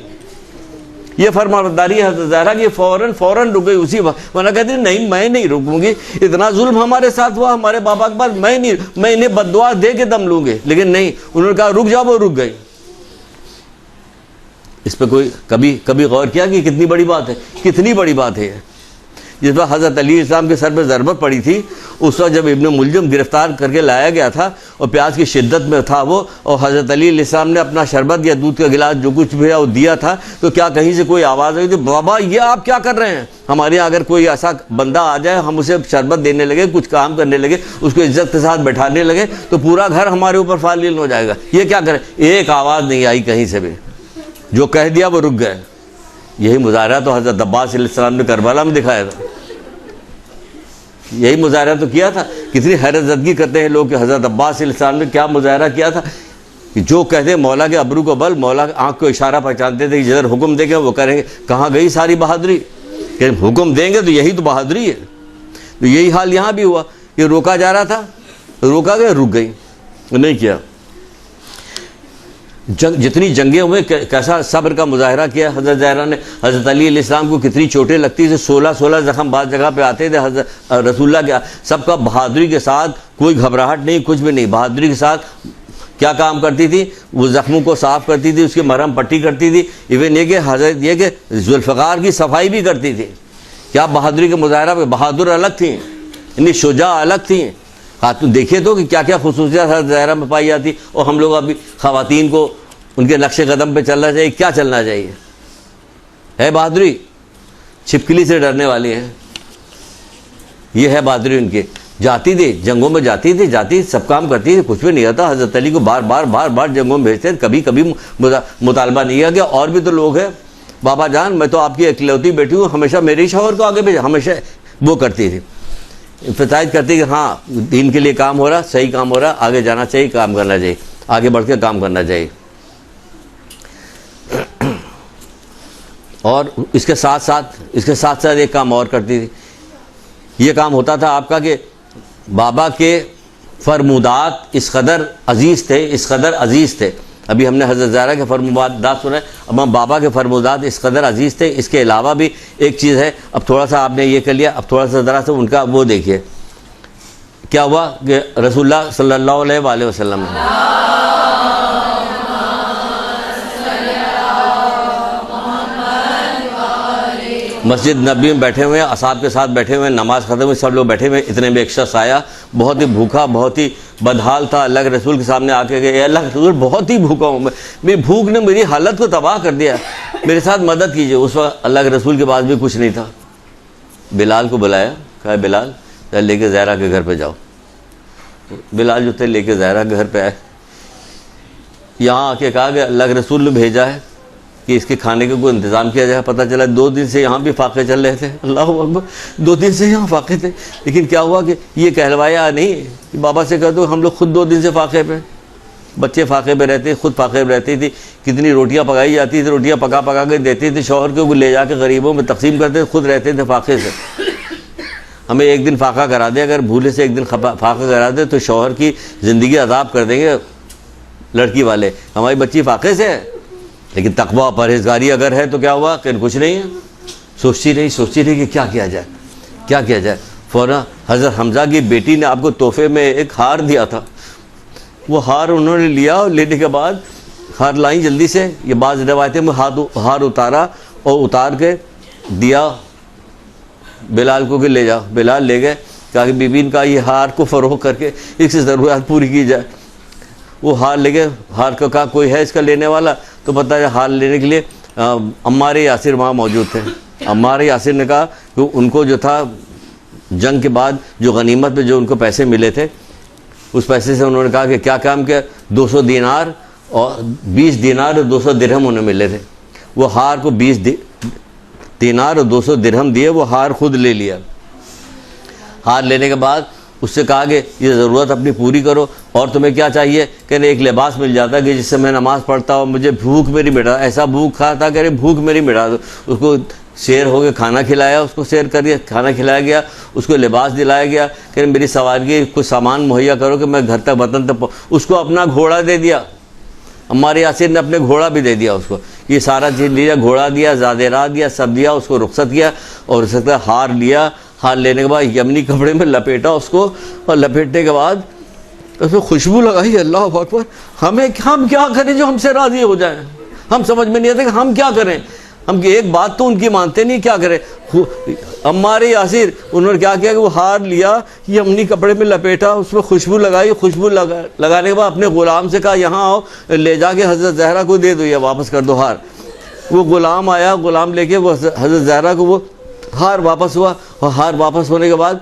یہ فرما برداری حضرت زہرا کی فوراً رک گئی اسی وقت، ورنہ کہتی نہیں میں نہیں رکوں گی، اتنا ظلم ہمارے ساتھ ہوا ہمارے بابا کے پاس، میں انہیں بد دعا دے کے دم لوں گے، لیکن نہیں، انہوں نے کہا رک جاؤ، وہ رک گئی۔ اس پہ کوئی کبھی غور کیا کہ کتنی بڑی بات ہے، کتنی بڑی بات ہے۔ جس وقت حضرت علی اسلام کے سر پہ ضربت پڑی تھی، اس وقت جب ابن ملجم گرفتار کر کے لایا گیا تھا اور پیاس کی شدت میں تھا وہ، اور حضرت علی علیہ السلام نے اپنا شربت یا دودھ کا گلاس جو کچھ بھی ہے وہ دیا تھا، تو کیا کہیں سے کوئی آواز آئی تھی بابا یہ آپ کیا کر رہے ہیں؟ ہمارے یہاں اگر کوئی ایسا بندہ آ جائے، ہم اسے شربت دینے لگے، کچھ کام کرنے لگے، اس کو عزت کے ساتھ بیٹھانے لگے تو پورا گھر ہمارے اوپر فالل ہو جائے گا، یہ کیا کریں؟ ایک آواز نہیں آئی کہیں سے بھی، جو کہہ دیا وہ رک گئے۔ یہی مظاہرہ تو حضرت عباس علیہ السلام نے کربلا میں دکھایا تھا، یہی مظاہرہ تو کیا تھا۔ کتنی حیرت زدگی کرتے ہیں لوگ کہ حضرت عباس علیہ السلام نے کیا مظاہرہ کیا تھا کہ جو کہتے مولا کے ابرو کو بل، مولا آنکھ کو اشارہ پہچانتے تھے کہ جدھر حکم دے گا وہ کریں گے۔ کہاں گئی ساری بہادری؟ کہ حکم دیں گے تو یہی تو بہادری ہے. تو یہی حال یہاں بھی ہوا کہ روکا جا رہا تھا, روکا گیا, رک گئی, نہیں کیا. جتنی جنگیں ہوئے کیسا صبر کا مظاہرہ کیا حضرت زہرا نے. حضرت علی علیہ السلام کو کتنی چوٹیں لگتی تھیں, 16 زخم بعض جگہ پہ آتے تھے. حضرت رسول اللہ کیا سب کا بہادری کے ساتھ, کوئی گھبراہٹ نہیں, کچھ بھی نہیں, بہادری کے ساتھ کیا کام کرتی تھی, وہ زخموں کو صاف کرتی تھی, اس کی مرہم پٹی کرتی تھی. ایون یہ کہ حضرت یہ کہ ذوالفقار کی صفائی بھی کرتی تھی. کیا بہادری کے مظاہرہ پہ بہادر الگ تھیں, یعنی شجاع الگ تھیں. خاتون دیکھیے تو کہ کیا کیا خصوصیات حضرت زہرا میں پائی جاتی. اور ہم لوگ ابھی خواتین کو ان کے نقش قدم پہ چلنا چاہیے. کیا چلنا چاہیے ہے بہادری, چھپکلی سے ڈرنے والی ہیں, یہ ہے بہادری ان کی. جاتی تھی جنگوں میں, جاتی سب کام کرتی تھی, کچھ بھی نہیں آتا. حضرت علی کو بار بار جنگوں میں بھیجتے, کبھی مطالبہ نہیں کیا کہ اور بھی تو لوگ ہیں, بابا جان میں تو آپ کی اکلوتی بیٹی ہوں, ہمیشہ میرے شوہر کو آگے بھیجا. ہمیشہ وہ کرتی تھی, امفسائز کرتی کہ ہاں دین کے لیے کام ہو رہا, صحیح کام ہو رہا, آگے جانا چاہیے, کام کرنا چاہیے, آگے بڑھ کے کام کرنا چاہیے. اور اس کے ساتھ ساتھ ایک کام اور کرتی تھی. یہ کام ہوتا تھا آپ کا کہ بابا کے فرمودات اس قدر عزیز تھے. ابھی ہم نے حضرت زہرا کے فرمودات سنے, اب ہم بابا کے فرمودات اس قدر عزیز تھے. اس کے علاوہ بھی ایک چیز ہے, اب تھوڑا سا آپ نے یہ کر لیا, اب تھوڑا سا ذرا سا ان کا وہ دیکھیے کیا ہوا کہ رسول اللہ صلی اللہ علیہ وآلہ وسلم مسجد نبی میں بیٹھے ہوئے ہیں, اصحاب کے ساتھ بیٹھے ہوئے ہیں, نماز ختم ہوئی, سب لوگ بیٹھے ہوئے ہیں. اتنے میں ایک شخص آیا, بہت ہی بھوکا, بہت ہی بدحال تھا. اللہ کے رسول کے سامنے آ کے گئے, اللہ کے رسول بہت ہی بھوکا ہوں میں, میری بھوک نے میری حالت کو تباہ کر دیا, میرے ساتھ مدد کیجیے. اس وقت اللہ کے رسول کے پاس بھی کچھ نہیں تھا. بلال کو بلایا, کہا بلال لے کے زہرا کے گھر پہ جاؤ. بلال جو تھے لے کے زہرا کے گھر پہ آئے. یہاں آ کے کہا کہ اللہ کے رسول نے بھیجا ہے کہ اس کے کھانے کا کوئی انتظام کیا جائے. پتہ چلا 2 دن سے یہاں بھی فاقے چل رہے تھے. اللہ اکبر, 2 دن سے یہاں فاقے تھے. لیکن کیا ہوا کہ یہ کہلوایا نہیں کہ بابا سے کہہ دو ہم لوگ خود 2 دن سے فاقے پہ, بچے فاقے پہ رہتے, خود فاقے پہ رہتی تھی. کتنی روٹیاں پکائی جاتی تھی, روٹیاں پکا کے دیتی تھی شوہر کو, لے جا کے غریبوں میں تقسیم کرتے, خود رہتے تھے فاقے سے. ہمیں ایک دن فاقہ کرا دے, اگر بھولے سے ایک دن فاقہ کرا دے تو شوہر کی زندگی عذاب کر دیں گے لڑکی والے. ہماری بچی فاقے سے ہے, لیکن تقویٰ پرہیزگاری اگر ہے تو کیا ہوا کہ کچھ نہیں ہے. سوچتی رہی کہ کیا کیا جائے. فوراً حضرت حمزہ کی بیٹی نے آپ کو تحفے میں ایک ہار دیا تھا, وہ ہار انہوں نے لیا, اور لینے کے بعد ہار لائیں جلدی سے. یہ بعض روایتیں میں ہار اتارا اور اتار کے دیا بلال کو کہ لے جاؤ. بلال لے گئے, کہا کہ بی بی ان کا یہ ہار کو فروغ کر کے اس سے ضرورت پوری کی جائے. وہ ہار لے گئے. ہار کو کہا کوئی ہے اس کا لینے والا, تو پتہ ہے ہار لینے کے لیے عمار یاسر وہاں موجود تھے. عمار یاسر نے کہا کہ ان کو جو تھا جنگ کے بعد جو غنیمت میں جو ان کو پیسے ملے تھے, اس پیسے سے انہوں نے کہا کہ کیا کام کیا, 200 دینار اور 20 دینار اور 200 درہم انہیں ملے تھے. وہ ہار کو 20 دینار اور 200 درہم دیے, وہ ہار خود لے لیا. ہار لینے کے بعد اس سے کہا کہ یہ ضرورت اپنی پوری کرو, اور تمہیں کیا چاہیے, کہنے ایک لباس مل جاتا کہ جس سے میں نماز پڑھتا ہوں, مجھے بھوک میری مٹا, ایسا بھوک کھا تھا کہ بھوک میری مٹا دو. اس کو سیر ہو کے کھانا کھلایا, اس کو سیر کر کے کھانا کھلایا گیا, اس کو لباس دلایا گیا, کہ میری سواری کچھ سامان مہیا کرو کہ میں گھر تک وطن تک. اس کو اپنا گھوڑا دے دیا, ہمارے یاسر نے اپنے گھوڑا بھی دے دیا اس کو. یہ سارا چیز لیا, گھوڑا دیا, زادرات دیا, سب دیا, اس کو رخصت کیا. اور اس کا ہار لیا, ہار لینے کے بعد یمنی کپڑے میں لپیٹا اس کو, اور لپیٹنے کے بعد اس میں خوشبو لگائی. اللہ اکبر, ہم کیا کریں جو ہم سے راضی ہو جائیں. ہم سمجھ میں نہیں آتا کہ ہم کیا کریں. ہم ایک بات تو ان کی مانتے نہیں, کیا کریں. عمار یاسر انہوں نے کیا کیا کہ وہ ہار لیا, یمنی کپڑے میں لپیٹا, اس میں خوشبو لگائی. خوشبو لگانے کے بعد اپنے غلام سے کہا یہاں آؤ, لے جا کے حضرت زہرا کو دے دو, یا واپس کر دو ہار. وہ غلام آیا, غلام لے کے وہ حضرت زہرا کو وہ ہار واپس ہوا. اور ہار واپس ہونے کے بعد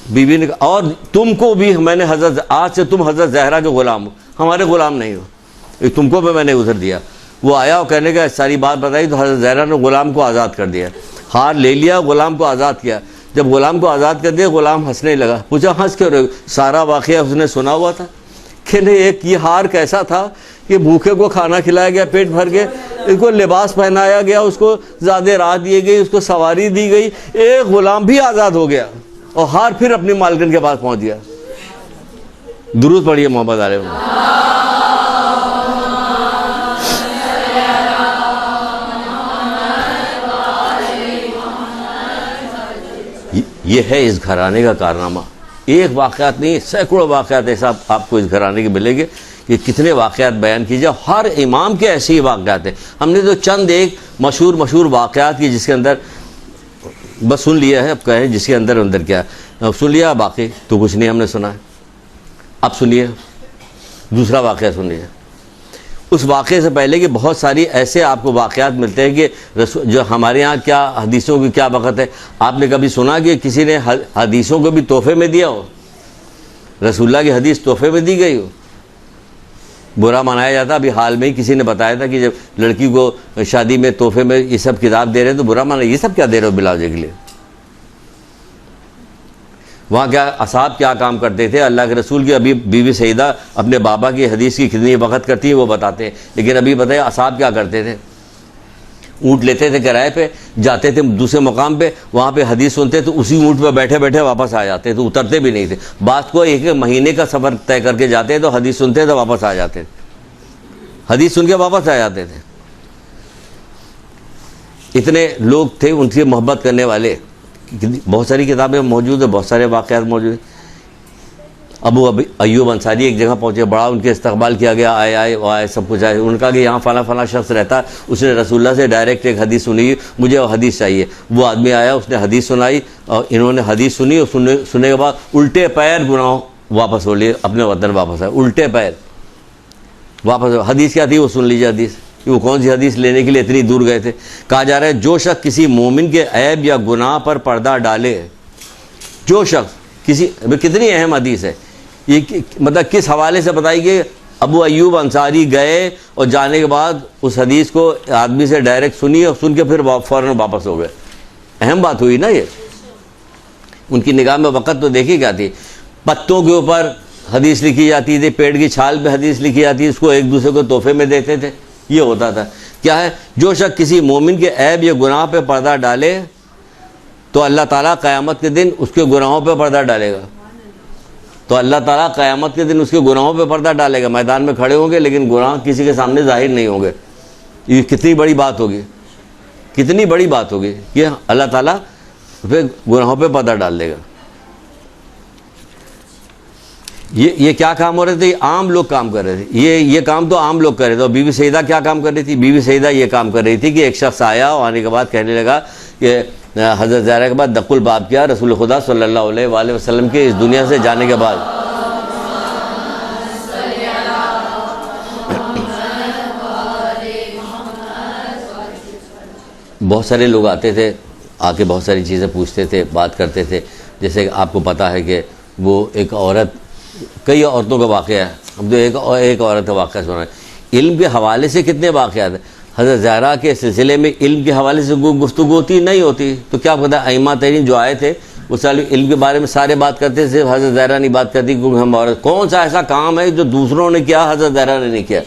بی بی نے کہا اور تم کو بھی میں نے حضرت, آج سے تم حضرت زہرا کے غلام ہو, ہمارے غلام نہیں ہو, تم کو بھی میں نے ادھر دیا. وہ آیا اور کہنے کا ساری بات بتائی, تو حضرت زہرا نے غلام کو آزاد کر دیا. ہار لے لیا, غلام کو آزاد کیا. جب غلام کو آزاد کر دیا, غلام ہنسنے لگا. پوچھا ہنس کیوں رہے, سارا واقعہ اس نے سنا ہوا تھا کہ نہیں ایک یہ ہار کیسا تھا کہ بھوکے کو کھانا کھلایا گیا پیٹ بھر کے, اس کو لباس پہنایا گیا, اس کو زیادہ راہ دی گئی, اس کو سواری دی گئی, ایک غلام بھی آزاد ہو گیا اور ہار پھر اپنی مالکن کے پاس پہنچ گیا. درود پڑھیے محمد علیہ وسلم. یہ ہے اس گھرانے کا کارنامہ. ایک واقعات نہیں, سینکڑوں واقعات ایسا آپ کو اس گھرانے کے ملیں گے کہ کتنے واقعات بیان کیجیے. ہر امام کے ایسے ہی واقعات ہیں. ہم نے تو چند ایک مشہور واقعات کی جس کے اندر بس سن لیا ہے, اب کہیں جس کے اندر کیا سن لیا, باقی تو کچھ نہیں ہم نے سنا ہے. اب سنیے دوسرا واقعہ سنیے. اس واقعے سے پہلے کہ بہت ساری ایسے آپ کو واقعات ملتے ہیں کہ جو ہمارے ہاں کیا حدیثوں کی کیا وقت ہے. آپ نے کبھی سنا کہ کسی نے حدیثوں کو بھی تحفے میں دیا ہو؟ رسول اللہ کی حدیث تحفے میں دی گئی ہو؟ برا منایا جاتا. ابھی حال میں ہی کسی نے بتایا تھا کہ جب لڑکی کو شادی میں تحفے میں یہ سب کتاب دے رہے ہیں تو برا مانا, یہ سب کیا دے رہے ہو بلاوجے کے لیے. وہاں کیا اصحاب کیا کام کرتے تھے. اللہ کے رسول کی ابھی بیوی سیدہ اپنے بابا کی حدیث کی کتنی وقت کرتی ہیں وہ بتاتے ہیں, لیکن ابھی بتائیں اصحاب کیا کرتے تھے. اونٹ لیتے تھے کرائے پہ, جاتے تھے دوسرے مقام پہ, وہاں پہ حدیث سنتے تو اسی اونٹ پہ بیٹھے بیٹھے واپس آ جاتے, تو اترتے بھی نہیں تھے. بعض کو ایک مہینے کا سفر طے کر کے جاتے تو حدیث سنتے تو واپس آ جاتے, حدیث سن کے واپس آ جاتے تھے. اتنے لوگ تھے ان سے محبت کرنے والے. بہت ساری کتابیں موجود ہیں, بہت سارے واقعات موجود ہیں. ابو ایوب انصاری ایک جگہ پہنچے, بڑا ان کے استقبال کیا گیا, آئے وہ آئے سب کچھ آئے. ان کا کہ یہاں فلاں فلاں شخص رہتا, اس نے رسول اللہ سے ڈائریکٹ ایک حدیث سنی, مجھے وہ حدیث چاہیے. وہ آدمی آیا, اس نے حدیث سنائی, اور انہوں نے حدیث سنی, اور سننے کے بعد الٹے پیر گناہ واپس ہو لیے, اپنے وطن واپس آئے الٹے پیر واپس. حدیث کیا تھی وہ سن لیجیے. حدیث وہ کون سی حدیث لینے کے لیے اتنی دور گئے تھے. کہا جا رہا ہے جو شخص کسی مومن کے عیب یا گناہ پر پردہ ڈالے, جو شخص کسی, کتنی اہم حدیث ہے یہ, مطلب کس حوالے سے بتائی گئی. ابو ایوب انصاری گئے اور جانے کے بعد اس حدیث کو آدمی سے ڈائریکٹ سنی اور سن کے پھر فوراً واپس ہو گئے. اہم بات ہوئی نا یہ. ان کی نگاہ میں وقت تو دیکھی کیا تھی, پتوں کے اوپر حدیث لکھی جاتی تھی, پیڑ کی چھال پہ حدیث لکھی جاتی تھی, اس کو ایک دوسرے کو تحفے میں دیتے تھے. یہ ہوتا تھا. کیا ہے, جو شخص کسی مومن کے عیب یا گناہ پہ پردہ ڈالے تو اللہ تعالیٰ قیامت کے دن اس کے گناہوں پہ پردہ ڈالے گا. تو اللہ تعالیٰ قیامت کے دن اس کے گناہوں پہ پردہ ڈالے گا. میدان میں کھڑے ہوں گے لیکن گناہ کسی کے سامنے ظاہر نہیں ہوں گے. یہ کتنی بڑی بات ہوگی, کتنی بڑی بات ہوگی کہ اللہ تعالیٰ پہ گناہوں پہ پردہ ڈال دے گا. یہ کیا کام ہو رہے تھے, عام لوگ کام کر رہے تھے. یہ کام تو عام لوگ کر رہے تھے. اور بیوی سیدہ کیا کام کر رہی تھی؟ بیوی سیدہ یہ کام کر رہی تھی کہ ایک شخص آیا, آنے کے بعد کہنے لگا کہ حضرت زہرا کے بعد دق الباب کیا, رسول خدا صلی اللہ علیہ وآلہ وسلم کے اس دنیا سے جانے کے بعد. بہت سارے لوگ آتے تھے, آ کے بہت ساری چیزیں پوچھتے تھے, بات کرتے تھے. جیسے کہ آپ کو پتہ ہے کہ وہ ایک عورت, کئی عورتوں کا واقعہ ہے, ہم تو ایک عورت کا واقعہ سنا ہے. علم کے حوالے سے کتنے واقعات ہیں. حضرت زہرا کے سلسلے میں علم کے حوالے سے گفتگو ہوتی نہیں ہوتی, تو کیا پتہ ائمہ ترین جو آئے تھے وہ سارے علم کے بارے میں سارے بات کرتے تھے, صرف حضرت زہرا نہیں بات کرتی کیونکہ ہم عورت. کون سا ایسا کام ہے جو دوسروں نے کیا حضرت زہرا نے نہیں کیا؟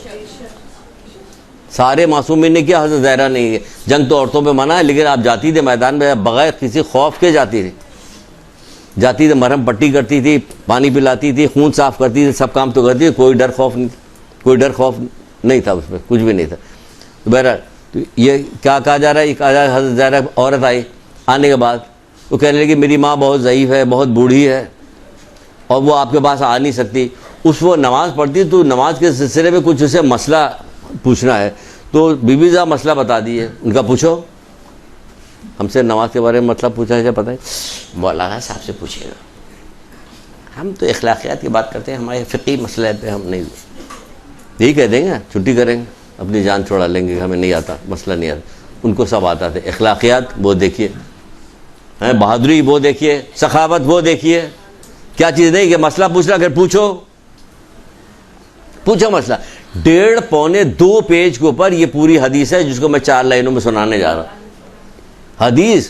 سارے معصومین نے کیا, حضرت زہرا نے کیا. جنگ تو عورتوں پہ منع ہے, لیکن آپ جاتی تھے میدان میں بغیر کسی خوف کے جاتی تھی, مرہم پٹی کرتی تھی, پانی پلاتی تھی, خون صاف کرتی تھی, سب کام تو کرتی تھی. کوئی ڈر خوف نہیں تھا اس میں, کچھ بھی نہیں تھا. بہرحال تو یہ کیا کہا جا رہا ہے, یہ کہا جا رہا ہے حضرت زہرا عورت آئی, آنے کے بعد وہ کہنے لگی میری ماں بہت ضعیف ہے, بہت بوڑھی ہے, اور وہ آپ کے پاس آ نہیں سکتی. وہ نماز پڑھتی تو نماز کے سلسلے میں کچھ اسے مسئلہ پوچھنا ہے. تو بی صاحب مسئلہ بتا دیے. ان کا پوچھو, ہم سے نماز کے بارے میں مطلب پوچھا ہے, پتہ ہے مولانا صاحب سے پوچھیے گا, ہم تو اخلاقیات کی بات کرتے ہیں, ہمارے فقہی مسئلے پہ ہم نہیں. یہی کہہ دیں گے, چھٹی کریں گے, اپنی جان چھوڑا لیں گے, ہمیں نہیں آتا, مسئلہ نہیں آتا. ان کو سب آتا تھا. اخلاقیات وہ دیکھیے, بہادری وہ دیکھیے, سخاوت وہ دیکھیے. کیا چیز نہیں کہ مسئلہ پوچھنا, اگر پوچھو مسئلہ. 1.5 پونے 2 پیج کے اوپر یہ پوری حدیث ہے جس کو میں 4 لائنوں میں سنانے جا رہا ہوں. حدیث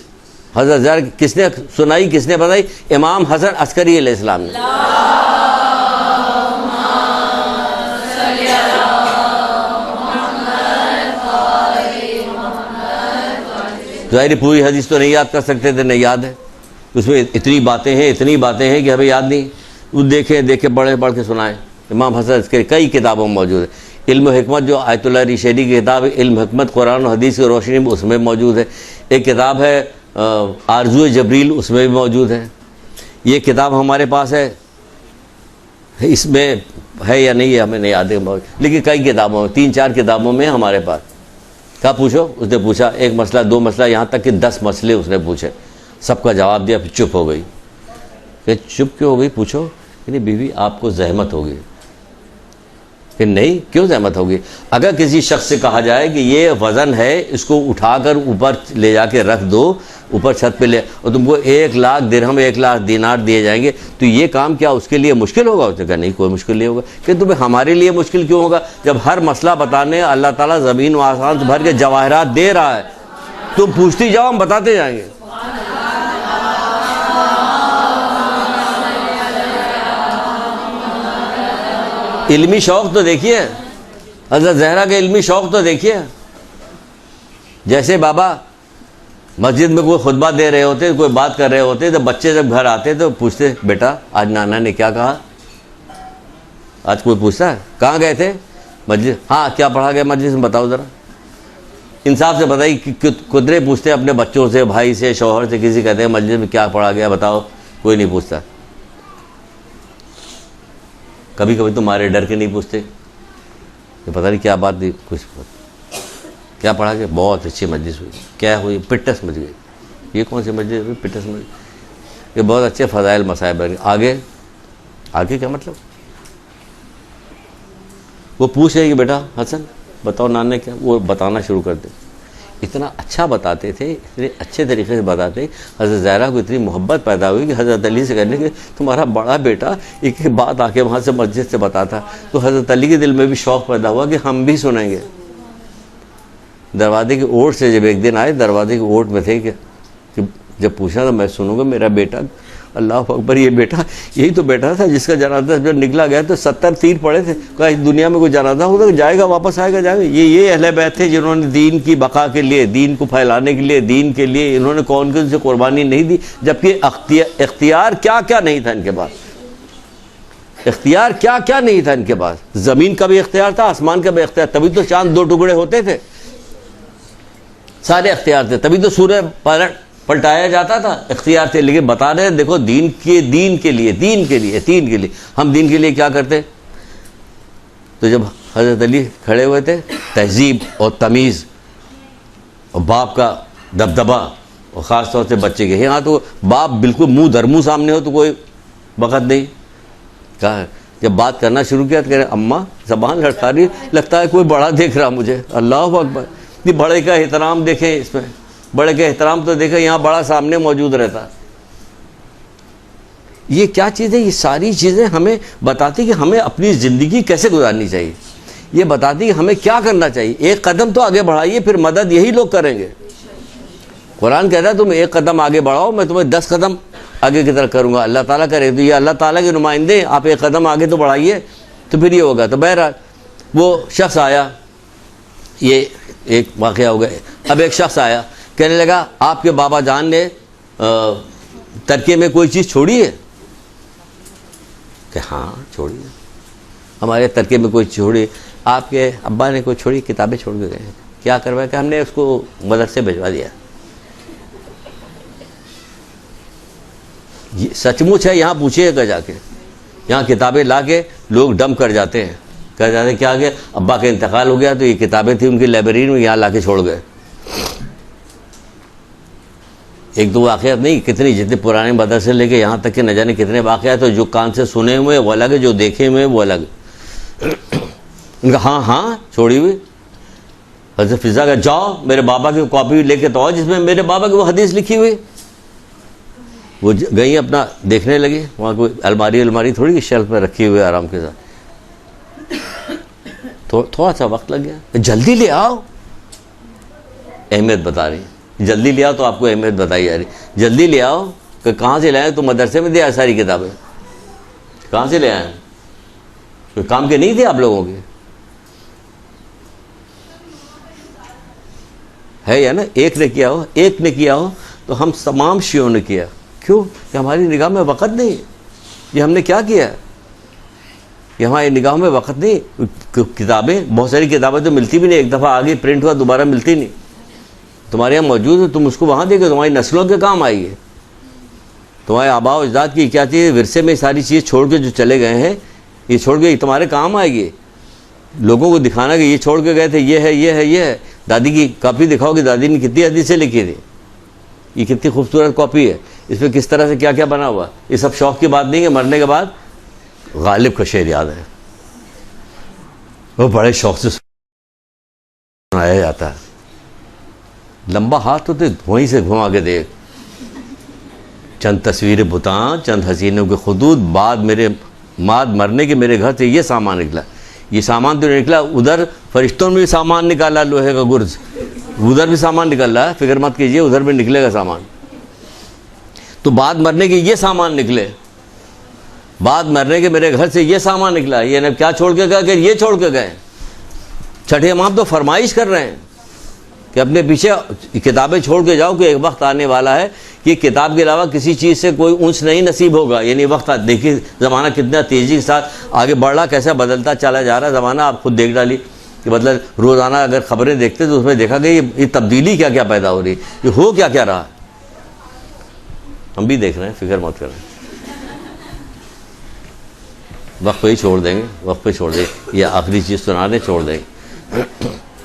حضرت زہرا کس نے سنائی, کس نے بتائی؟ امام حسن عسکری علیہ السلام نے. ظاہر پوری حدیث تو نہیں یاد کر سکتے تھے, نہیں یاد ہے, اس میں اتنی باتیں ہیں کہ ہمیں یاد نہیں. وہ دیکھے پڑھ کے سنائیں. امام حسن عسکری کئی کتابوں میں موجود ہے. علم و حکمت جو آیت اللہ علی شیری کی کتاب ہے, علم حکمت قرآن و حدیث کی روشنی میں, اس میں موجود ہے. ایک کتاب ہے آرزو جبریل, اس میں بھی موجود ہے. یہ کتاب ہمارے پاس ہے, اس میں ہے یا نہیں ہے ہمیں نہیں یاد ہے, لیکن کئی کتابوں میں 3-4 کتابوں میں ہمارے پاس. کیا پوچھو؟ اس نے پوچھا 1 مسئلہ 2 مسئلہ, یہاں تک کہ 10 مسئلے اس نے پوچھے, سب کا جواب دیا, پھر چپ ہو گئی. کہ چپ کیوں ہو گئی؟ پوچھو. کہ نہیں بیوی آپ کو زحمت ہوگی. کہ نہیں, کیوں زحمت ہوگی؟ اگر کسی شخص سے کہا جائے کہ یہ وزن ہے, اس کو اٹھا کر اوپر لے جا کے رکھ دو, اوپر چھت پہ لے, اور تم کو 1 لاکھ درہم 1 لاکھ دینار دیے جائیں گے, تو یہ کام کیا اس کے لیے مشکل ہوگا؟ اس نے کہا نہیں, کوئی مشکل نہیں ہوگا. کہ تمہیں ہمارے لیے مشکل کیوں ہوگا جب ہر مسئلہ بتانے اللہ تعالیٰ زمین و آسمان سے بھر کے جواہرات دے رہا ہے؟ تم پوچھتی جاؤ, ہم بتاتے جائیں گے. علمی شوق تو دیکھیے, حضرت زہرا کے علمی شوق تو دیکھیے. جیسے بابا مسجد میں کوئی خطبہ دے رہے ہوتے, کوئی بات کر رہے ہوتے, تو بچے جب گھر آتے تو پوچھتے, بیٹا آج نانا نے کیا کہا؟ آج کوئی پوچھتا ہے کہاں گئے تھے؟ مسجد. ہاں, کیا پڑھا گیا مسجد میں بتاؤ ذرا. انصاف سے بتائی. کتنے پوچھتے اپنے بچوں سے, بھائی سے, شوہر سے, کسی کہتے ہیں مسجد میں کیا پڑھا گیا بتاؤ, کوئی نہیں پوچھتا. کبھی کبھی تمہارے ڈر کے نہیں پوچھتے کہ پتہ نہیں کیا بات تھی, کچھ کیا پڑھا گیا؟ بہت اچھی مجلس ہوئی. کیا ہوئی؟ پٹس سمجھ گئی. یہ کون سی مجلس ہوئی؟ پٹس سمجھ گئی. یہ بہت اچھے فضائل مصائب بن گئے. آگے کیا مطلب؟ وہ پوچھ رہے کہ بیٹا حسن بتاؤ نانا کیا, وہ بتانا شروع کر دے. اتنا اچھا بتاتے تھے, اتنے اچھے طریقے سے بتاتے. حضرت زہرا کو اتنی محبت پیدا ہوئی کہ حضرت علی سے کہنے کہ تمہارا بڑا بیٹا ایک بات آ کے وہاں سے مسجد سے بتاتا. تو حضرت علی کے دل میں بھی شوق پیدا ہوا کہ ہم بھی سنیں گے. دروازے کی اوٹ سے جب ایک دن آئے, دروازے کی اوٹ میں تھے کہ جب پوچھا تو میں سنوں گا میرا بیٹا, اللہ اکبر, یہ بیٹا یہی تو بیٹا تھا جس کا جنازہ جب نکلا گیا تو 70 تیر پڑے تھے. کہا اس دنیا میں کوئی جنازہ ہوگا کہ جائے گا, واپس آئے گا, جائے گا. یہ اہل بیت تھے جنہوں نے دین کی بقا کے لیے, دین کو پھیلانے کے لیے, دین کے لیے انہوں نے کون سے قربانی نہیں دی, جبکہ اختیار کیا کیا نہیں تھا ان کے پاس. اختیار کیا کیا نہیں تھا ان کے پاس. زمین کا بھی اختیار تھا, آسمان کا بھی اختیار, تبھی تو چاند 2 ٹکڑے ہوتے تھے. سارے اختیار تھے, تبھی تو سورج پلٹایا جاتا تھا, اختیار تھے. لیکن بتا رہے ہیں دیکھو دین کے لیے ہم دین کے لیے کیا کرتے. تو جب حضرت علی کھڑے ہوئے تھے, تہذیب اور تمیز اور باپ کا دبدبا, اور خاص طور سے بچے کے, یہاں تو باپ بالکل منہ در منہ سامنے ہو تو کوئی وقت نہیں. کہا جب بات کرنا شروع کیا تو کہہ رہے اماں زبان لڑکا رہی, لگتا ہے کوئی بڑا دیکھ رہا مجھے. اللہ اکبر, بڑے کا احترام دیکھیں اس میں, بڑے کا احترام تو دیکھیں, یہاں بڑا سامنے موجود رہتا. یہ کیا چیزیں, یہ ساری چیزیں ہمیں بتاتی کہ ہمیں اپنی زندگی کیسے گزارنی چاہیے. یہ بتاتی کہ ہمیں کیا کرنا چاہیے. ایک قدم تو آگے بڑھائیے, پھر مدد یہی لوگ کریں گے. قرآن کہتا ہے تم 1 قدم آگے بڑھاؤ, میں تمہیں 10 قدم آگے کی طرف کروں گا. اللہ تعالیٰ کرے تو یہ اللہ تعالیٰ کے نمائندے, آپ 1 قدم آگے تو بڑھائیے, تو پھر یہ ہوگا. تو بہرحال وہ شخص آیا, یہ ایک واقعہ ہو گیا. اب ایک شخص آیا, کہنے لگا آپ کے بابا جان نے ترکے میں کوئی چیز چھوڑی ہے؟ کہ ہاں چھوڑی ہے, ہمارے ترکے میں کوئی چھوڑی. آپ کے ابا نے کوئی چھوڑی؟ کتابیں چھوڑ کے گئے. کیا کروایا؟ کہ ہم نے اس کو مدرسے بھجوا دیا. سچ مچ ہے, یہاں پوچھیے گا جا کے, یہاں کتابیں لا کے لوگ ڈم کر جاتے ہیں, کہہ جاتے ہیں کیا کہ ابا کا انتقال ہو گیا تو یہ کتابیں تھیں ان کی لائبریری میں, یہاں لا کے چھوڑ گئے. 1-2 واقعات نہیں, کتنی جتنے پرانے مدرسے لے کے یہاں تک کہ نہ جانے کتنے واقعات. جو کان سے سنے ہوئے وہ الگ ہے, جو دیکھے ہوئے وہ الگ. ان کا ہاں چھوڑی ہوئی. حضرت فضا کا جاؤ میرے بابا کی کاپی لے کے تو آؤ جس میں میرے بابا کی وہ حدیث لکھی ہوئی. وہ گئی اپنا دیکھنے لگی, وہاں کوئی الماری تھوڑی شیلف میں رکھی ہوئی آرام کے ساتھ. تھوڑا سا وقت لگ گیا. جلدی لے آؤ, اہمیت بتا رہی, جلدی لے آؤ تو آپ کو اہمیت بتائی جا رہی. جلدی لے آؤ کہ کہاں سے لے آئے؟ تو مدرسے میں دے آئے ساری کتابیں. کہاں سے لے آئے؟ کوئی کام کے نہیں تھے آپ لوگوں کے؟ ہے یا نا, ایک نے کیا ہو تو ہم تمام شیعوں نے کیا. کیوں؟ کہ ہماری نگاہ میں وقت نہیں. یہ ہم نے کیا کیا ہے؟ یہ ہماری نگاہوں میں وقت نہیں. کتابیں, بہت ساری کتابیں تو ملتی بھی نہیں, ایک دفعہ آگے پرنٹ ہوا دوبارہ ملتی نہیں. تمہارے یہاں موجود ہے, تم اس کو وہاں دیکھو, تمہاری نسلوں کے کام آئی ہے. تمہارے آباء و اجداد کی کیا چیز ورثے میں ساری چیز چھوڑ کے جو چلے گئے ہیں, یہ چھوڑ کے تمہارے کام آئے گی. لوگوں کو دکھانا کہ یہ چھوڑ کے گئے تھے, یہ ہے یہ ہے یہ ہے. دادی کی کاپی دکھاؤ کہ دادی نے کتنی حدیثیں لکھی تھی, یہ کتنی خوبصورت کاپی ہے, اس میں کس طرح سے کیا کیا بنا ہوا. یہ سب شوق کی بات نہیں کہ مرنے کے بعد غالب کا شعر یاد ہے, وہ بڑے شوق سے سنایا جاتا ہے. لمبا ہاتھ ہوتے وہیں سے گھما کے دیکھ, چند تصویر بتاں چند حسینوں کے خدود, بعد مرنے کے میرے گھر سے یہ سامان نکلا. یہ سامان تو نکلا, ادھر فرشتوں میں بھی سامان نکالا, لوہے کا گرز, ادھر بھی سامان نکل رہا ہے, فکر مت کیجئے, ادھر بھی نکلے گا سامان. تو بعد مرنے کے یہ سامان نکلے, بعد مرنے کے میرے گھر سے یہ سامان نکلا. یہ نے کیا چھوڑ کے گئے کہ یہ چھوڑ کے گئے. چھٹے امام تو فرمائش کر رہے ہیں کہ اپنے پیچھے کتابیں چھوڑ کے جاؤ کہ ایک وقت آنے والا ہے کہ کتاب کے علاوہ کسی چیز سے کوئی انس نہیں نصیب ہوگا. یعنی وقت دیکھیے زمانہ کتنا تیزی کے ساتھ آگے بڑھ رہا, کیسا بدلتا چلا جا رہا ہے زمانہ. آپ خود دیکھ ڈالی کہ مطلب روزانہ اگر خبریں دیکھتے تو اس میں دیکھا گیا یہ تبدیلی کیا کیا پیدا ہو رہی ہے, یہ ہو کیا کیا رہا. ہم بھی دیکھ رہے ہیں, فکر مت کریں, وقت پہ ہی چھوڑ دیں گے, وقت پہ چھوڑ دیں گے. یہ آخری چیز سنا دیں, چھوڑ دیں گے.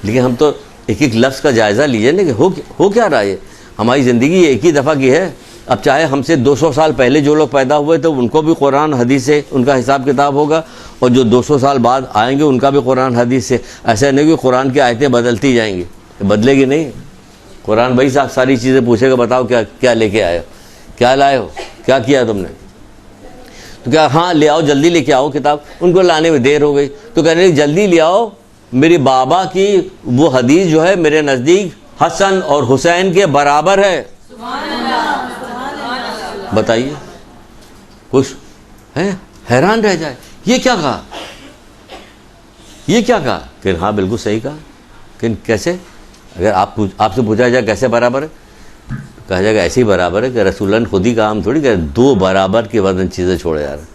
لیکن ہم تو ایک ایک لفظ کا جائزہ لیجیے نا کہ ہو کیا رہا ہے. ہماری زندگی یہ ایک ہی دفعہ کی ہے. اب چاہے ہم سے 200 سال پہلے جو لوگ پیدا ہوئے تو ان کو بھی قرآن حدیث سے ان کا حساب کتاب ہوگا, اور جو 200 سال بعد آئیں گے ان کا بھی قرآن حدیث سے. ایسا نہیں کہ قرآن کی آیتیں بدلتی جائیں گی, بدلے گی نہیں. قرآن بھائی صاحب ساری چیزیں پوچھے گا, بتاؤ کیا لے کے آئے ہو, کیا لائے ہو, کیا کیا تم نے. تو کیا ہاں لے آؤ, جلدی لے کے آؤ کتاب. ان کو لانے میں دیر ہو گئی تو کہنے لگے جلدی لے آؤ, میری بابا کی وہ حدیث جو ہے میرے نزدیک حسن اور حسین کے برابر ہے. بتائیے, خوش ہے, حیران رہ جائے. یہ کیا کہا, یہ کیا کہا. کہ ہاں بالکل صحیح کہا. کہ کیسے, اگر آپ سے پوچھا جائے کیسے برابر ہے, کہا جائے گا ایسے ہی برابر ہے کہ رسول اللہ نے خود ہی کہا, ہم تھوڑی کہ دو برابر کے وزن چیزیں چھوڑے جا رہے ہیں.